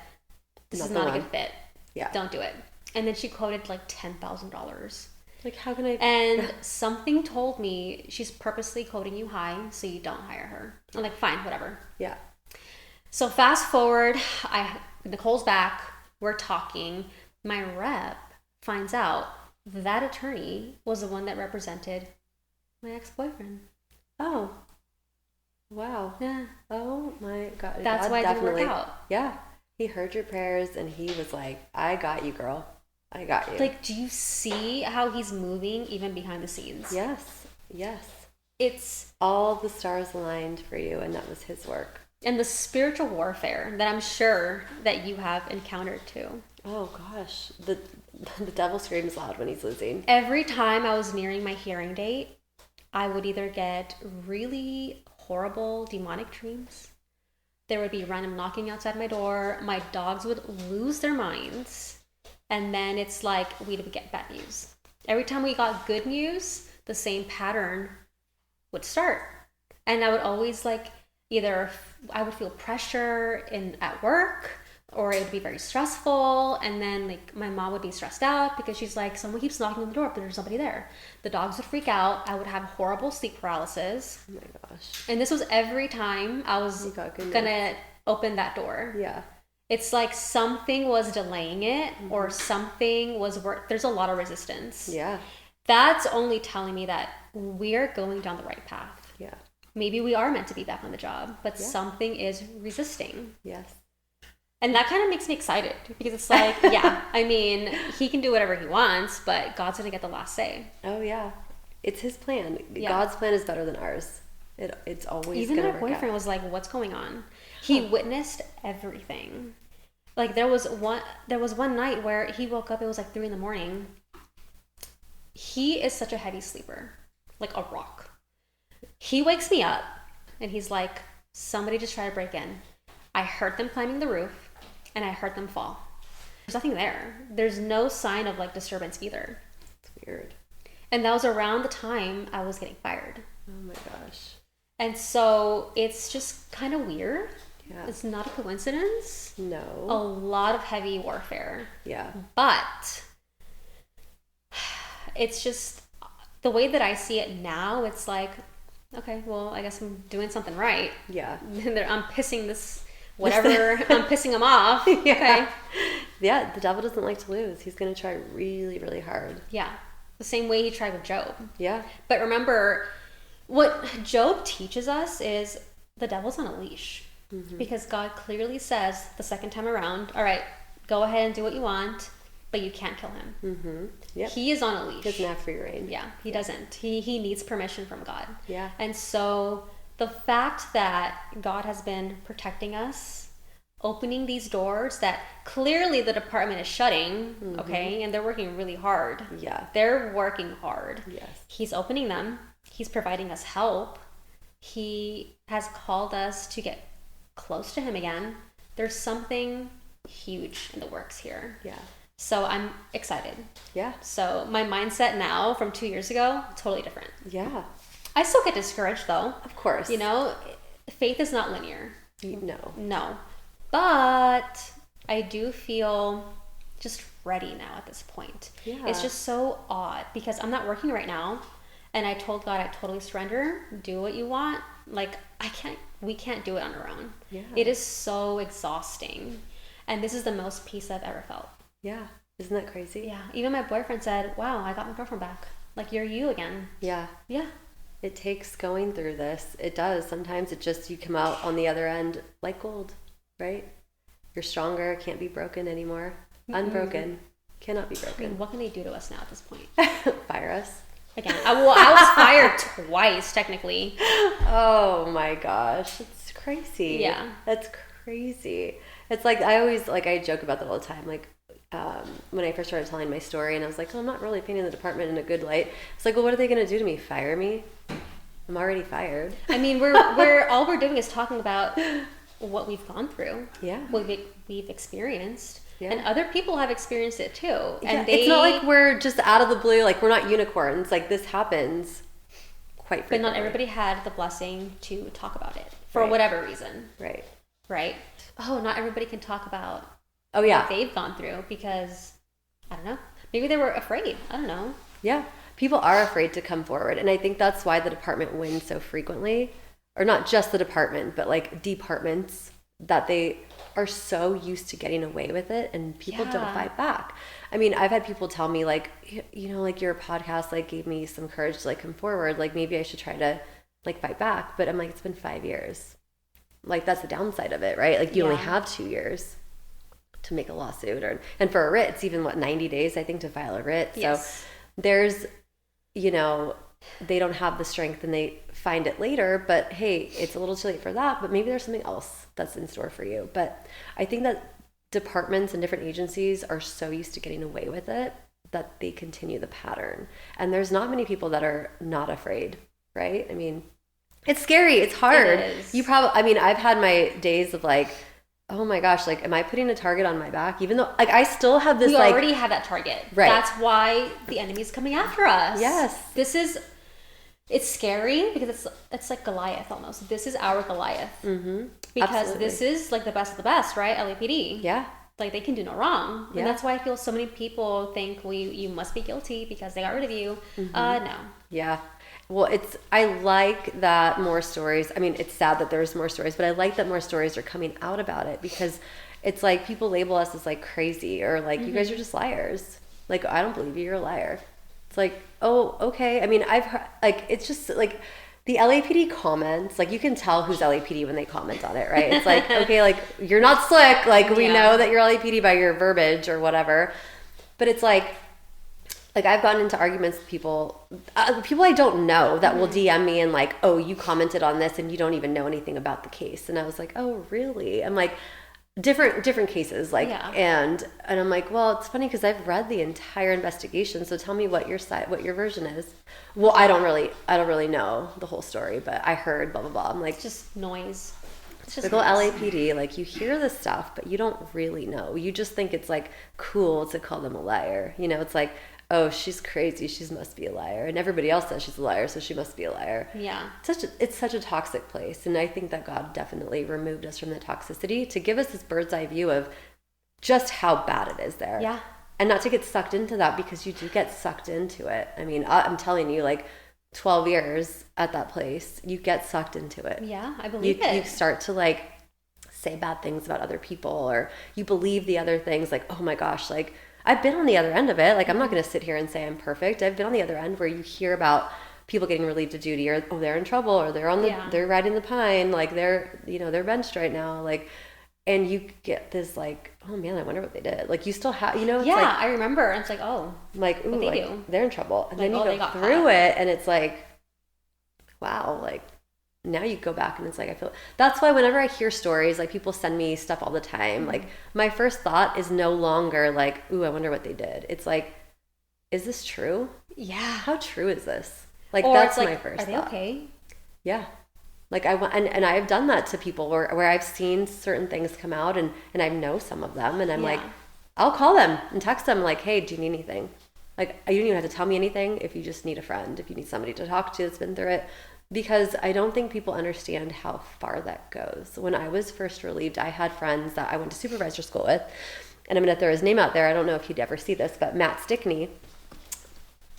this is not a good fit. Yeah. Don't do it. And then she quoted like $10,000. Like, how can I? And something told me she's purposely quoting you high so you don't hire her. I'm like, fine, whatever. Yeah. So fast forward, Nicole's back. We're talking. My rep finds out that attorney was the one that represented my ex-boyfriend. Oh. Wow. Yeah. Oh my God. That's God why it didn't work out. Yeah. He heard your prayers and he was like, I got you, girl. I got you. Like, do you see how he's moving even behind the scenes? Yes. Yes. It's all the stars aligned for you, and that was his work. And the spiritual warfare that I'm sure that you have encountered too. Oh gosh. The devil screams loud when he's losing. Every time I was nearing my hearing date, I would either get really horrible demonic dreams. There would be random knocking outside my door. My dogs would lose their minds. And then it's like we would get bad news. Every time we got good news, the same pattern would start. And I would always either I would feel pressure at work, or it would be very stressful. And then my mom would be stressed out because she's like, someone keeps knocking on the door, but there's nobody there. The dogs would freak out. I would have horrible sleep paralysis. Oh my gosh. And this was every time I was gonna open that door. Yeah. It's like something was delaying it, or something was there's a lot of resistance. Yeah. That's only telling me that we're going down the right path. Yeah. Maybe we are meant to be back on the job, but something is resisting. Yes. And that kind of makes me excited because it's like, yeah, I mean, he can do whatever he wants, but God's going to get the last say. Oh, yeah. It's his plan. Yeah. God's plan is better than ours. It's always even gonna my work boyfriend out. was like, what's going on? He witnessed everything. Like there was one night where he woke up, it was like 3 a.m. He is such a heavy sleeper, like a rock. He wakes me up and he's like, somebody just tried to break in. I heard them climbing the roof and I heard them fall. There's nothing there. There's no sign of disturbance either. It's weird. And that was around the time I was getting fired. Oh my gosh. And so it's just kind of weird. Yeah. It's not a coincidence. No. A lot of heavy warfare. Yeah. But it's just the way that I see it now, it's like, okay, well, I guess I'm doing something right. Yeah. I'm pissing this, whatever, I'm pissing him off. Yeah. Okay. Yeah, the devil doesn't like to lose. He's going to try really, really hard. Yeah. The same way he tried with Job. Yeah. But remember, what Job teaches us is the devil's on a leash. Mm-hmm. Because God clearly says the second time around, all right, go ahead and do what you want, but you can't kill him. Mm-hmm. Yep. He is on a leash. He doesn't have free reign. Yeah, he doesn't. He needs permission from God. Yeah. And so the fact that God has been protecting us, opening these doors that clearly the department is shutting, okay, and they're working really hard. Yeah. They're working hard. Yes. He's opening them. He's providing us help. He has called us to get close to him again. There's something huge in the works here. Yeah. So I'm excited. Yeah. So my mindset now from 2 years ago, totally different. Yeah. I still get discouraged though. Of course. Faith is not linear. No. But I do feel just ready now at this point. Yeah. It's just so odd because I'm not working right now. And I told God, I totally surrender. Do what you want. We can't do it on our own. Yeah. It is so exhausting. And this is the most peace I've ever felt. Yeah. Isn't that crazy? Yeah. Even my boyfriend said, wow, I got my girlfriend back. Like, you're you again. Yeah. Yeah. It takes going through this. It does. Sometimes you come out on the other end like gold, right? You're stronger, can't be broken anymore. Unbroken, cannot be I broken. mean, what can they do to us now at this point? Fire us. Again, I was fired twice, technically. Oh my gosh, it's crazy. Yeah. That's crazy. It's like, I joke about that all the time. Like, when I first started telling my story and I was like, oh, I'm not really painting the department in a good light. It's like, well, what are they going to do to me? Fire me? I'm already fired. I mean, we're all we're doing is talking about what we've gone through. Yeah. What we've experienced. Yeah. And other people have experienced it too. And it's not like we're just out of the blue, like we're not unicorns. Like this happens quite frequently. But not everybody had the blessing to talk about it for Right. whatever reason. Right. Right? Oh, not everybody can talk about Oh yeah. what they've gone through because, I don't know, maybe they were afraid. I don't know. Yeah. People are afraid to come forward. And I think that's why the department wins so frequently. Or not just the department, but like departments, that they are so used to getting away with it and people don't fight back. I mean, I've had people tell me like, you know, like your podcast like gave me some courage to like come forward. Like maybe I should try to like fight back. But I'm like, it's been 5 years. Like that's the downside of it, right? Like you only have 2 years to make a lawsuit, and for a writ, it's even 90 days, I think, to file a writ. Yes. So there's, you know, they don't have the strength and they find it later, but hey, it's a little too late for that, but maybe there's something else that's in store for you. But I think that departments and different agencies are so used to getting away with it that they continue the pattern. And there's not many people that are not afraid, right? I mean, it's scary. It's hard. It is. You probably, I mean, I've had my days of like, oh my gosh, like, am I putting a target on my back? Even though, like, I still have this, we like... already have that target. Right. That's why the enemy's coming after us. Yes. It's scary because it's like Goliath almost. This is our Goliath. Mm-hmm. Because Absolutely. this is like the best of the best, right? LAPD. Yeah. Like they can do no wrong. Yeah. And that's why I feel so many people think you must be guilty because they got rid of you. Mm-hmm. No. Yeah. Well, I like that more stories. I mean, it's sad that there's more stories, but I like that more stories are coming out about it because it's like people label us as like crazy or like, you guys are just liars. Like, I don't believe you, you're a liar. It's like, oh, okay. I mean, I've heard, like, it's just like the LAPD comments, like you can tell who's LAPD when they comment on it, right? It's like, okay, like you're not slick. Like we know that you're LAPD by your verbiage or whatever. But it's like I've gotten into arguments with people I don't know that will DM me and like, oh, you commented on this and you don't even know anything about the case. And I was like, oh, really? I'm like, different cases, like, and I'm like, well, it's funny because I've read the entire investigation. So tell me what your version is. Well, I don't really know the whole story, but I heard blah, blah, blah. I'm like, It's just noise. It's just typical noise. LAPD, like you hear this stuff, but you don't really know. You just think it's like cool to call them a liar. You know, it's like, oh, she's crazy, she must be a liar. And everybody else says she's a liar, so she must be a liar. Yeah. It's such a toxic place. And I think that God definitely removed us from the toxicity to give us this bird's eye view of just how bad it is there. Yeah. And not to get sucked into that because you do get sucked into it. I mean, I'm telling you, like 12 years at that place, you get sucked into it. Yeah, I believe it. You start to like say bad things about other people or you believe the other things like, oh my gosh, like I've been on the other end of it. Like, I'm not going to sit here and say I'm perfect. I've been on the other end where you hear about people getting relieved of duty or, oh, they're in trouble or they're on they're riding the pine. Like they're benched right now. Like, and you get this like, oh man, I wonder what they did. Like you still have, it's like, I remember. It's like, oh, like, ooh, like do? They're in trouble. And like, then you go through it and it's like, wow, like now you go back and it's like, I feel, that's why whenever I hear stories, like people send me stuff all the time. Like my first thought is no longer like, ooh, I wonder what they did. It's like, is this true? Yeah. How true is this? Like, or that's like, my first thought. Are they okay? Yeah. Like I want, and I've done that to people where I've seen certain things come out and I know some of them and I'm like, I'll call them and text them like, hey, do you need anything? Like, you don't even have to tell me anything if you just need a friend, if you need somebody to talk to that's been through it. Because I don't think people understand how far that goes. When I was first relieved, I had friends that I went to supervisor school with, and I'm going to throw his name out there. I don't know if he'd ever see this, but Matt Stickney,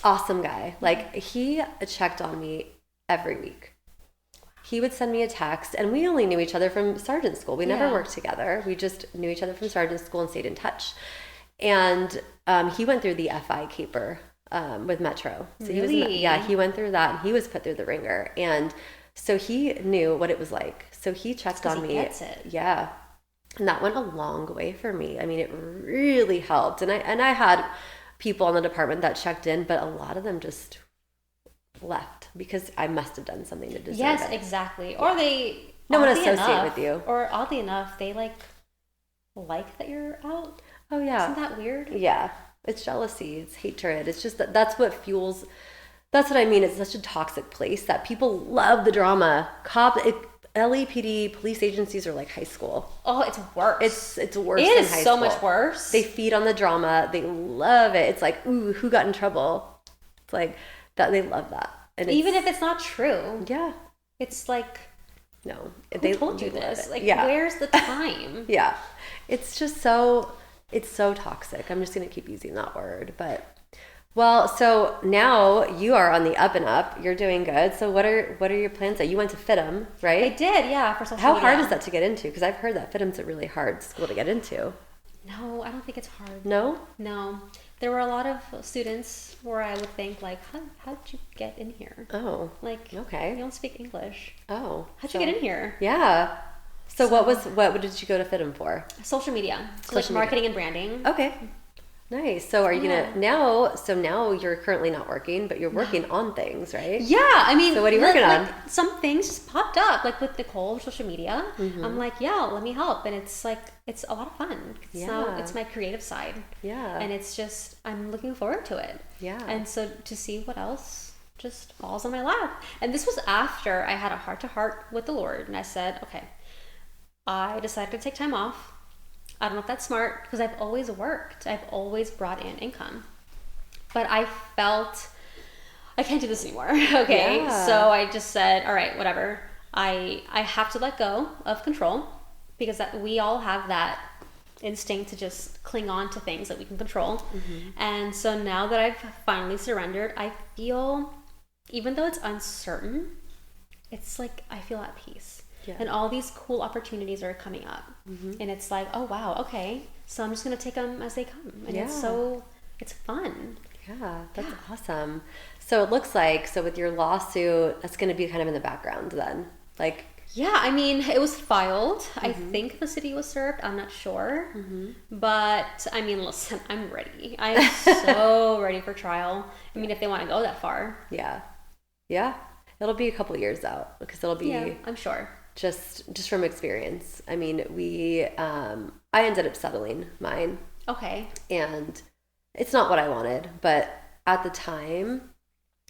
awesome guy. Like, he checked on me every week. He would send me a text, and we only knew each other from sergeant school. We never worked together. We just knew each other from sergeant school and stayed in touch. And he went through the FI caper with Metro. So really? He went through that and he was put through the ringer. And so he knew what it was like. So he checked on me. He gets it. Yeah. And that went a long way for me. I mean, it really helped. And I had people in the department that checked in, but a lot of them just left because I must have done something to deserve it. Yes, exactly. Or they no one oddly associate enough, with you. Or oddly enough, they like that you're out. Oh yeah. Isn't that weird? Yeah. It's jealousy. It's hatred. It's just that's what fuels. That's what I mean. It's such a toxic place that people love the drama. LAPD police agencies are like high school. Oh, it's worse. It's worse It than is high so school. much worse. They feed on the drama. They love it. It's like, ooh, who got in trouble? It's like that. They love that. And even if it's not true. Yeah. It's like, no. Who told you this? Like, yeah. Where's the time? Yeah. It's just so toxic. I'm just going to keep using that word. But, well, so now you are on the up and up. You're doing good. So what are your plans? You went to FITM, right? I did, yeah, for social How media. hard is that to get into? Because I've heard that FITM's a really hard school to get into. No, I don't think it's hard. No? No. There were a lot of students where I would think, like, how did you get in here? Oh. Like, okay. You don't speak English. Oh. How'd you get in here? Yeah. So what did you go to FITM for? Social media. So like Social marketing and branding. Okay. Nice. So are you gonna now you're currently not working, but you're working on things, right? Yeah, I mean, so what are you working on? Some things just popped up, like with Nicole, social media. Mm-hmm. I'm like, yeah, let me help, and it's like it's a lot of fun. It's my creative side. Yeah. And it's just I'm looking forward to it. Yeah. And so to see what else just falls on my lap, and this was after I had a heart-to-heart with the Lord, and I said, okay, I decided to take time off. I don't know if that's smart because I've always worked. I've always brought in income. But I felt I can't do this anymore. Okay. Yeah. So I just said, all right, whatever. I have to let go of control because we all have that instinct to just cling on to things that we can control. Mm-hmm. And so now that I've finally surrendered, I feel, even though it's uncertain, it's like I feel at peace. Yeah. And all these cool opportunities are coming up. Mm-hmm. And it's like, oh, wow, okay. So I'm just going to take them as they come. And it's fun. Yeah, that's awesome. So it looks like, with your lawsuit, that's going to be kind of in the background then. Like, yeah, I mean, it was filed. Mm-hmm. I think the city was served. I'm not sure. Mm-hmm. But, I mean, listen, I'm ready. I'm so ready for trial. I mean, if they want to go that far. Yeah. Yeah. It'll be a couple years out because it'll be... Yeah, I'm sure. Just from experience. I mean, I ended up settling mine. Okay. And it's not what I wanted, but at the time,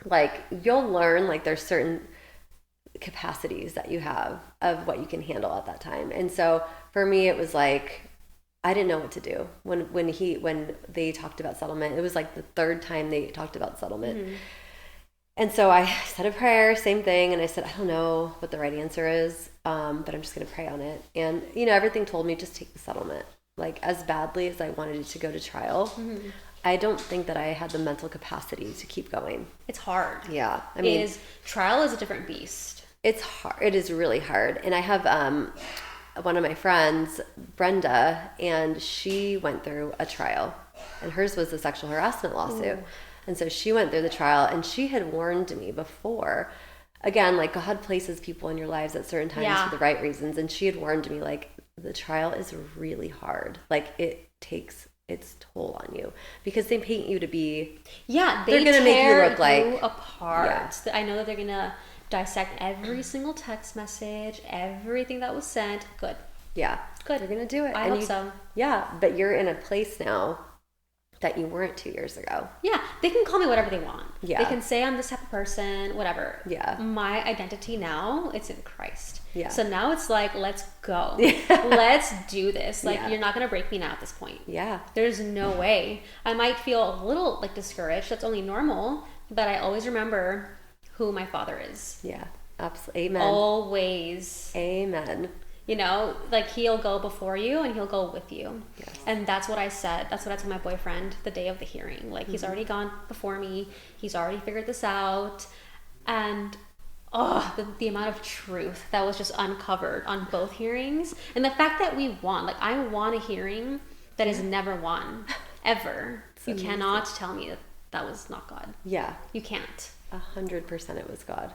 like, you'll learn, like, there's certain capacities that you have of what you can handle at that time. And so for me, it was like, I didn't know what to do when they talked about settlement. It was like the third time they talked about settlement. Mm-hmm. And so I said a prayer, same thing. And I said, I don't know what the right answer is, but I'm just going to pray on it. And, everything told me just take the settlement. Like, as badly as I wanted it to go to trial, mm-hmm. I don't think that I had the mental capacity to keep going. It's hard. Yeah. I mean, trial is a different beast. It's hard. It is really hard. And I have one of my friends, Brenda, and she went through a trial. And hers was a sexual harassment lawsuit. Ooh. And so she went through the trial, and she had warned me before. Again, like, God places people in your lives at certain times for the right reasons. And she had warned me, like, the trial is really hard. Like, it takes its toll on you because they paint you to be... Yeah, they're going to make you look like... apart. Yeah. I know that they're going to dissect every single text message, everything that was sent. Good. Yeah. Good. They're going to do it. I hope so. Yeah, but you're in a place now that you weren't 2 years ago. Yeah, they can call me whatever they want. Yeah. They can say I'm this type of person, whatever. Yeah. My identity now, it's in Christ. Yeah. So now it's like, let's go. Yeah. Let's do this. Like, you're not going to break me now at this point. Yeah. There's no way. I might feel a little, like, discouraged. That's only normal. But I always remember who my Father is. Yeah. Absolutely. Amen. Always. Amen. Like, he'll go before you and he'll go with you. Yes. And that's what I said. That's what I told my boyfriend the day of the hearing. Like, he's already gone before me. He's already figured this out. And, the amount of truth that was just uncovered on both hearings. And the fact that we won. Like, I won a hearing that is never won. Ever. You cannot tell me that was not God. Yeah. You can't. 100% it was God.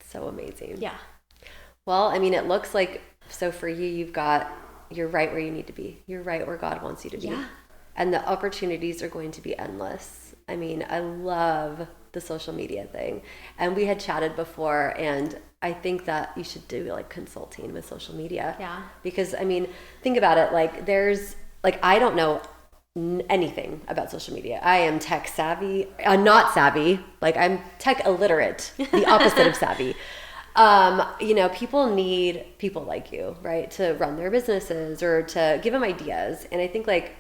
So amazing. Yeah. Well, I mean, it looks like... So for you, you've got you're right where you need to be. You're right where God wants you to be. Yeah. And the opportunities are going to be endless. I mean, I love the social media thing. And we had chatted before, and I think that you should do like consulting with social media. Yeah. Because I mean, think about it. Like there's like, I don't know anything about social media. I am tech savvy, not savvy. Like I'm tech illiterate, the opposite of savvy. You know, people need people like you, right, to run their businesses or to give them ideas. And I think like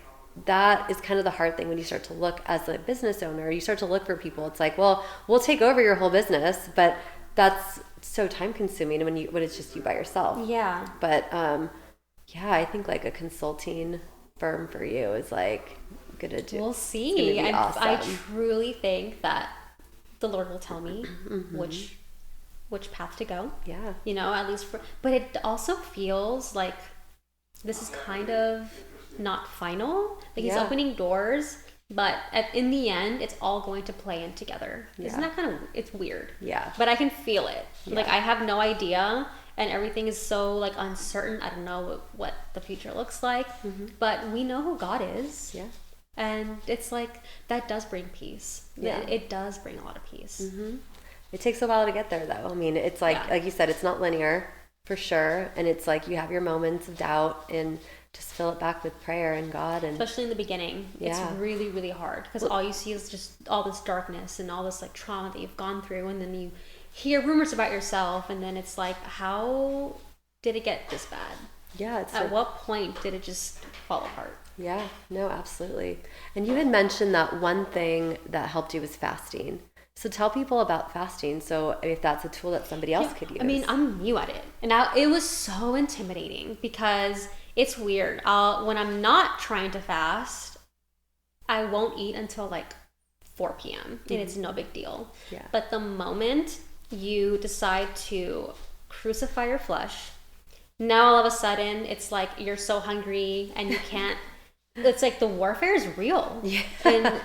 that is kind of the hard thing when you start to look as a business owner, you start to look for people. It's like, well, we'll take over your whole business, but that's so time consuming when it's just you by yourself. Yeah. But yeah, I think like a consulting firm for you is like gonna do. We'll see. And awesome. I truly think that the Lord will tell me which path to go. Yeah. You know, at least but it also feels like this is kind of not final. Like he's opening doors, but in the end, it's all going to play in together. Yeah. Isn't that kind of, it's weird. Yeah. But I can feel it. Yeah. Like I have no idea, and everything is so like uncertain. I don't know what the future looks like, but we know who God is. Yeah. And it's like, that does bring peace. Yeah. It does bring a lot of peace. It takes a while to get there though. I mean, it's like you said, it's not linear for sure. And it's like you have your moments of doubt and just fill it back with prayer and God. And especially in the beginning, it's really, really hard because all you see is just all this darkness and all this like trauma that you've gone through. And then you hear rumors about yourself. And then it's like, how did it get this bad? Yeah. At what point did it just fall apart? Yeah, no, absolutely. And you had mentioned that one thing that helped you was fasting. So tell people about fasting. So if that's a tool that somebody else could use. I mean, I'm new at it. And it was so intimidating because it's weird. When I'm not trying to fast, I won't eat until like 4 p.m. and it's no big deal. Yeah. But the moment you decide to crucify your flesh, now all of a sudden it's like you're so hungry and you can't, it's like the warfare is real. Yeah. And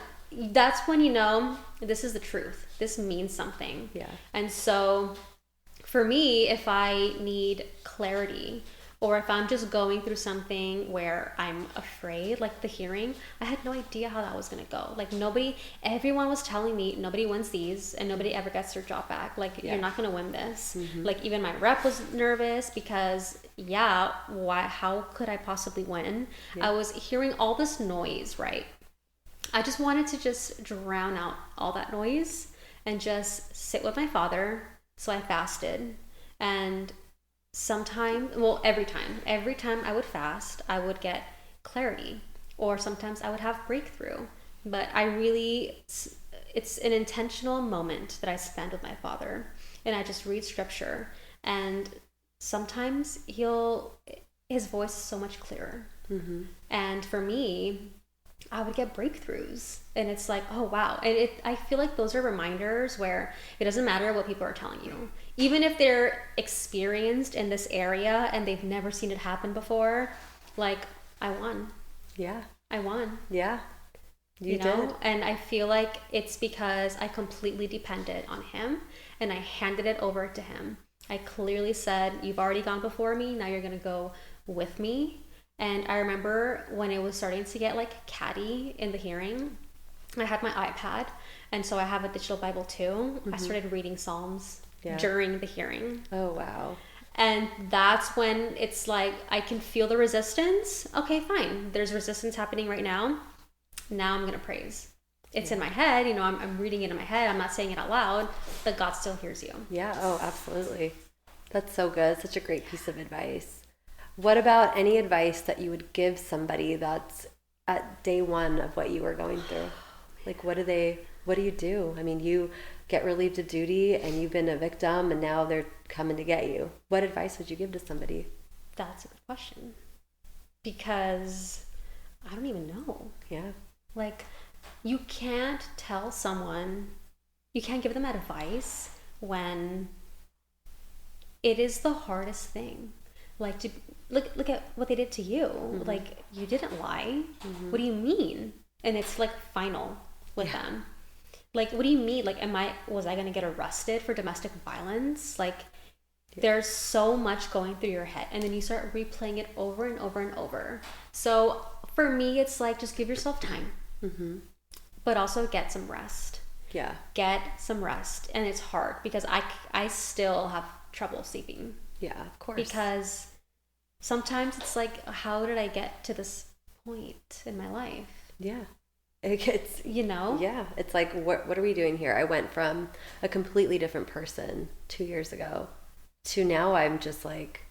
that's when you know this is the truth. This means something. Yeah. And so for me, if I need clarity or if I'm just going through something where I'm afraid, like the hearing, I had no idea how that was going to go. Like everyone was telling me nobody wins these and nobody ever gets their job back. Like you're not going to win this. Like even my rep was nervous because how could I possibly win? I was hearing all this noise, right? I just wanted to just drown out all that noise and just sit with my Father. So I fasted, and every time I would fast, I would get clarity, or sometimes I would have breakthrough. But it's an intentional moment that I spend with my Father, and I just read scripture, and sometimes his voice is so much clearer. And for me, I would get breakthroughs, and it's like, oh wow. And I feel like those are reminders where it doesn't matter what people are telling you, even if they're experienced in this area and they've never seen it happen before. Like, I won. Yeah. I won. Yeah. You know? did. And I feel like it's because I completely depended on him and I handed it over to him. I clearly said, you've already gone before me, now you're going to go with me. And I remember when it was starting to get like catty in the hearing, I had my iPad, and so I have a digital Bible too. I started reading Psalms during the hearing. Oh, wow. And that's when it's like, I can feel the resistance. Okay, fine. There's resistance happening right now. Now I'm going to praise. It's in my head, I'm reading it in my head. I'm not saying it out loud, but God still hears you. Yeah. Oh, absolutely. That's so good. Such a great piece of advice. What about any advice that you would give somebody that's at day one of what you were going through? Like, what do you do? I mean, you get relieved of duty and you've been a victim and now they're coming to get you. What advice would you give to somebody? That's a good question. Because I don't even know. Yeah. Like, you can't tell someone, you can't give them advice when it is the hardest thing. Like, to look at what they did to you. Like, you didn't lie. What do you mean? And it's like final with them. Like, what do you mean? Like, was I gonna get arrested for domestic violence? Like, there's so much going through your head, and then you start replaying it over and over and over. So for me, it's like, just give yourself time, but also get some rest. Yeah. Get some rest. And it's hard because I still have trouble sleeping. Yeah, of course. Because sometimes it's like, how did I get to this point in my life? Yeah. It's, yeah, it's like, what are we doing here? I went from a completely different person 2 years ago to now I'm just like,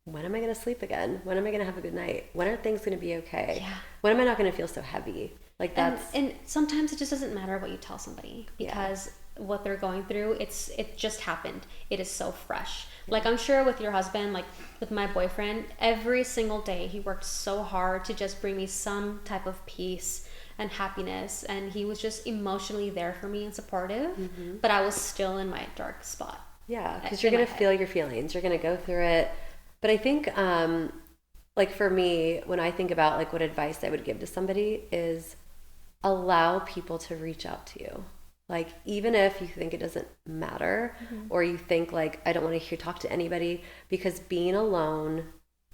when am I going to sleep again? When am I going to have a good night? When are things going to be okay? Yeah. When am I not going to feel so heavy? Like that's... And sometimes it just doesn't matter what you tell somebody, because what they're going through, it just happened. It is so fresh. Like, I'm sure with your husband, like with my boyfriend, every single day he worked so hard to just bring me some type of peace and happiness, and he was just emotionally there for me and supportive, but I was still in my dark spot. Yeah, because you're going to feel your feelings, you're going to go through it. But I think like for me, when I think about like what advice I would give to somebody is allow people to reach out to you. Like, even if you think it doesn't matter, or you think like, I don't want to talk to anybody, because being alone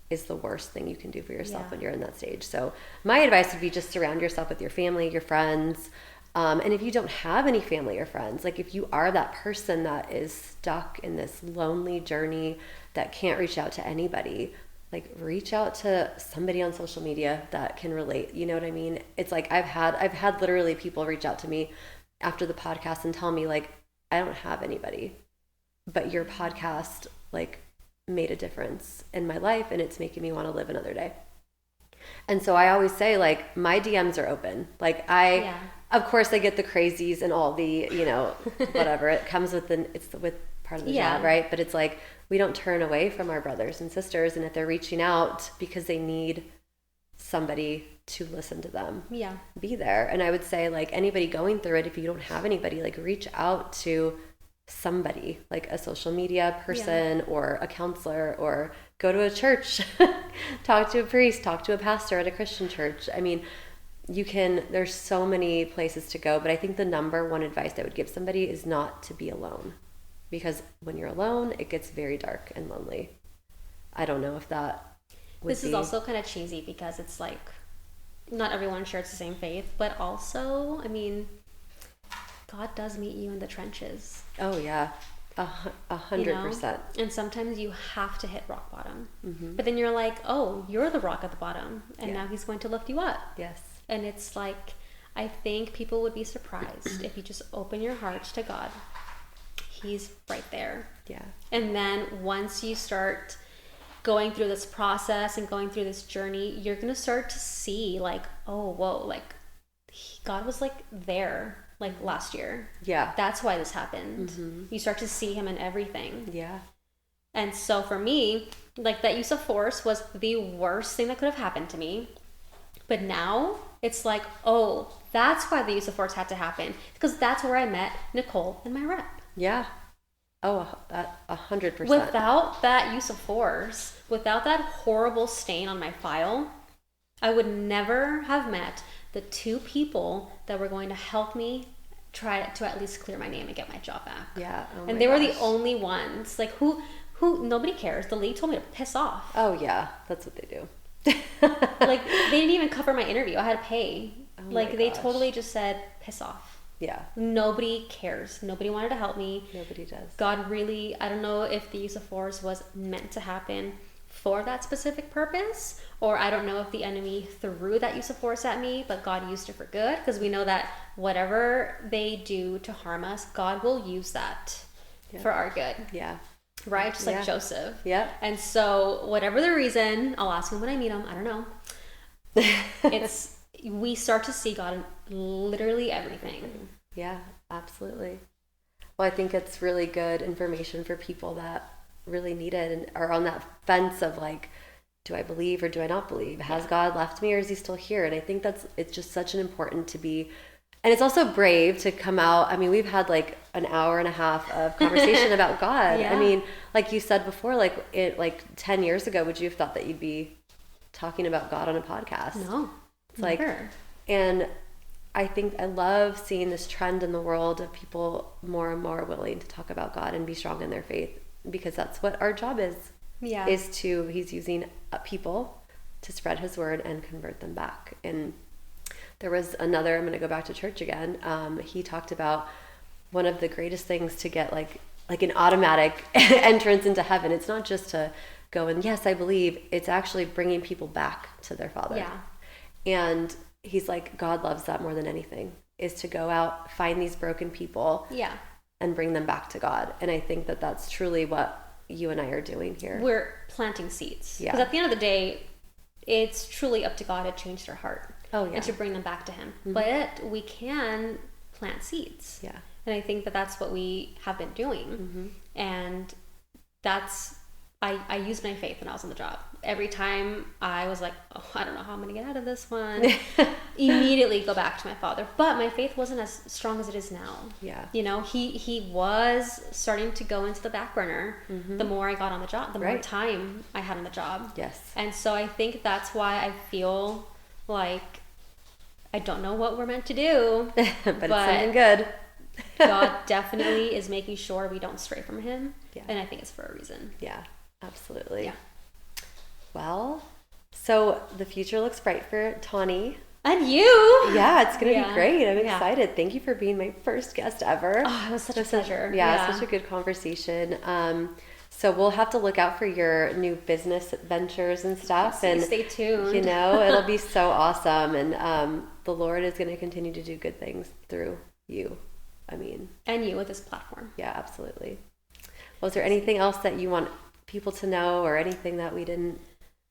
is the worst thing you can do for yourself when you're in that stage. So my advice would be just surround yourself with your family, your friends. And if you don't have any family or friends, like if you are that person that is stuck in this lonely journey that can't reach out to anybody, like reach out to somebody on social media that can relate. You know what I mean? It's like I've had literally people reach out to me after the podcast and tell me like, I don't have anybody, but your podcast like made a difference in my life and it's making me want to live another day. And so I always say like, my DMs are open. Like of course I get the crazies and all the, whatever it comes with, it's with part of the job, right? But it's like, we don't turn away from our brothers and sisters. And if they're reaching out because they need somebody to listen to them, be there. And I would say like anybody going through it, if you don't have anybody, like reach out to somebody, like a social media person or a counselor, or go to a church, talk to a priest, talk to a pastor at a Christian church. I mean, there's so many places to go, but I think the number one advice I would give somebody is not to be alone, because when you're alone, it gets very dark and lonely. I don't know if that would This is also kind of cheesy because it's like, not everyone shares the same faith, but also, I mean, God does meet you in the trenches. Oh yeah, 100%. And sometimes you have to hit rock bottom, but then you're like, oh, you're the rock at the bottom, and now he's going to lift you up. Yes. And it's like, I think people would be surprised if you just open your hearts to God. He's right there. Yeah. And then once you start going through this process and going through this journey, you're going to start to see like, oh, whoa, like God was like there like last year. Yeah. That's why this happened. You start to see him in everything. Yeah. And so for me, like that use of force was the worst thing that could have happened to me. But now it's like, oh, that's why the use of force had to happen, because that's where I met Nicole and my rep. Yeah. Oh, 100%. Without that use of force, without that horrible stain on my file, I would never have met the two people that were going to help me try to at least clear my name and get my job back. Yeah. Oh and they were the only ones. Like who nobody cares. The league told me to piss off. Oh yeah, that's what they do. Like they didn't even cover my interview. I had to pay. Oh like they totally just said piss off. Yeah. Nobody cares. Nobody wanted to help me. Nobody does. God really, I don't know if the use of force was meant to happen for that specific purpose, or I don't know if the enemy threw that use of force at me, but God used it for good, because we know that whatever they do to harm us, God will use that for our good. Yeah. Right? Just like Joseph. Yeah. And so whatever the reason, I'll ask him when I meet him. I don't know. We start to see God in literally everything. Yeah, absolutely. Well, I think it's really good information for people that really need it and are on that fence of like, do I believe or do I not believe? Has God left me or is he still here? And I think it's just such an important to be, and it's also brave to come out. I mean, we've had like an hour and a half of conversation about God. I mean, like you said before, like 10 years ago, would you have thought that you'd be talking about God on a podcast? No. It's never. Like, and I think I love seeing this trend in the world of people more and more willing to talk about God and be strong in their faith. because that's what our job is. Yeah. He's using people to spread his word and convert them back. And there was another, I'm going to go back to church again. He talked about one of the greatest things to get like an automatic entrance into heaven. It's not just to go and, yes, I believe. It's actually bringing people back to their Father. Yeah. And he's like, God loves that more than anything, is to go out, find these broken people, Yeah. and bring them back to God. And I think that that's truly what you and I are doing here. We're planting seeds. Yeah. Because at the end of the day, it's truly up to God to change their heart. Oh, yeah. And to bring them back to Him. Mm-hmm. But we can plant seeds. Yeah. And I think that that's what we have been doing. Mm-hmm. And that's, I used my faith when I was on the job. Every time I was like, oh, I don't know how I'm going to get out of this one. Immediately go back to my Father. But my faith wasn't as strong as it is now. Yeah. You know, he was starting to go into the back burner. Mm-hmm. The more I got on the job, the more Right. time I had on the job. Yes. And so I think that's why I feel like I don't know what we're meant to do. but it's something good. God definitely is making sure we don't stray from Him. Yeah. And I think it's for a reason. Yeah, absolutely. Yeah. Well, so the future looks bright for Tawny. And you! Yeah, it's going to Yeah. be great. I'm Yeah. excited. Thank you for being my first guest ever. Oh, it was such a pleasure. Yeah, such a good conversation. So we'll have to look out for your new business ventures and stuff. And stay tuned. You know, it'll be so awesome. And the Lord is going to continue to do good things through you. I mean. And you with this platform. Yeah, absolutely. Well, is there anything else that you want people to know or anything that we didn't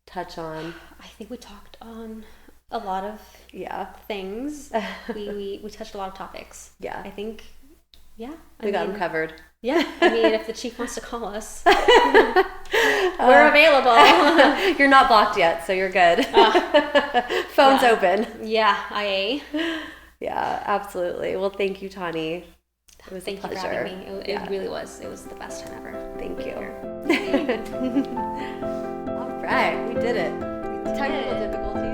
touch on? I think we talked on a lot of things. we touched a lot of topics. Yeah. I think, We got them covered. Yeah. I mean, if the chief wants to call us, we're available. You're not blocked yet, so you're good. Phone's open. Yeah, IA. Yeah, absolutely. Well, thank you, Tawny. It was Thank a pleasure. you for having me. It really was. It was the best time ever. Thank you. All right, we did it. Technical difficulties.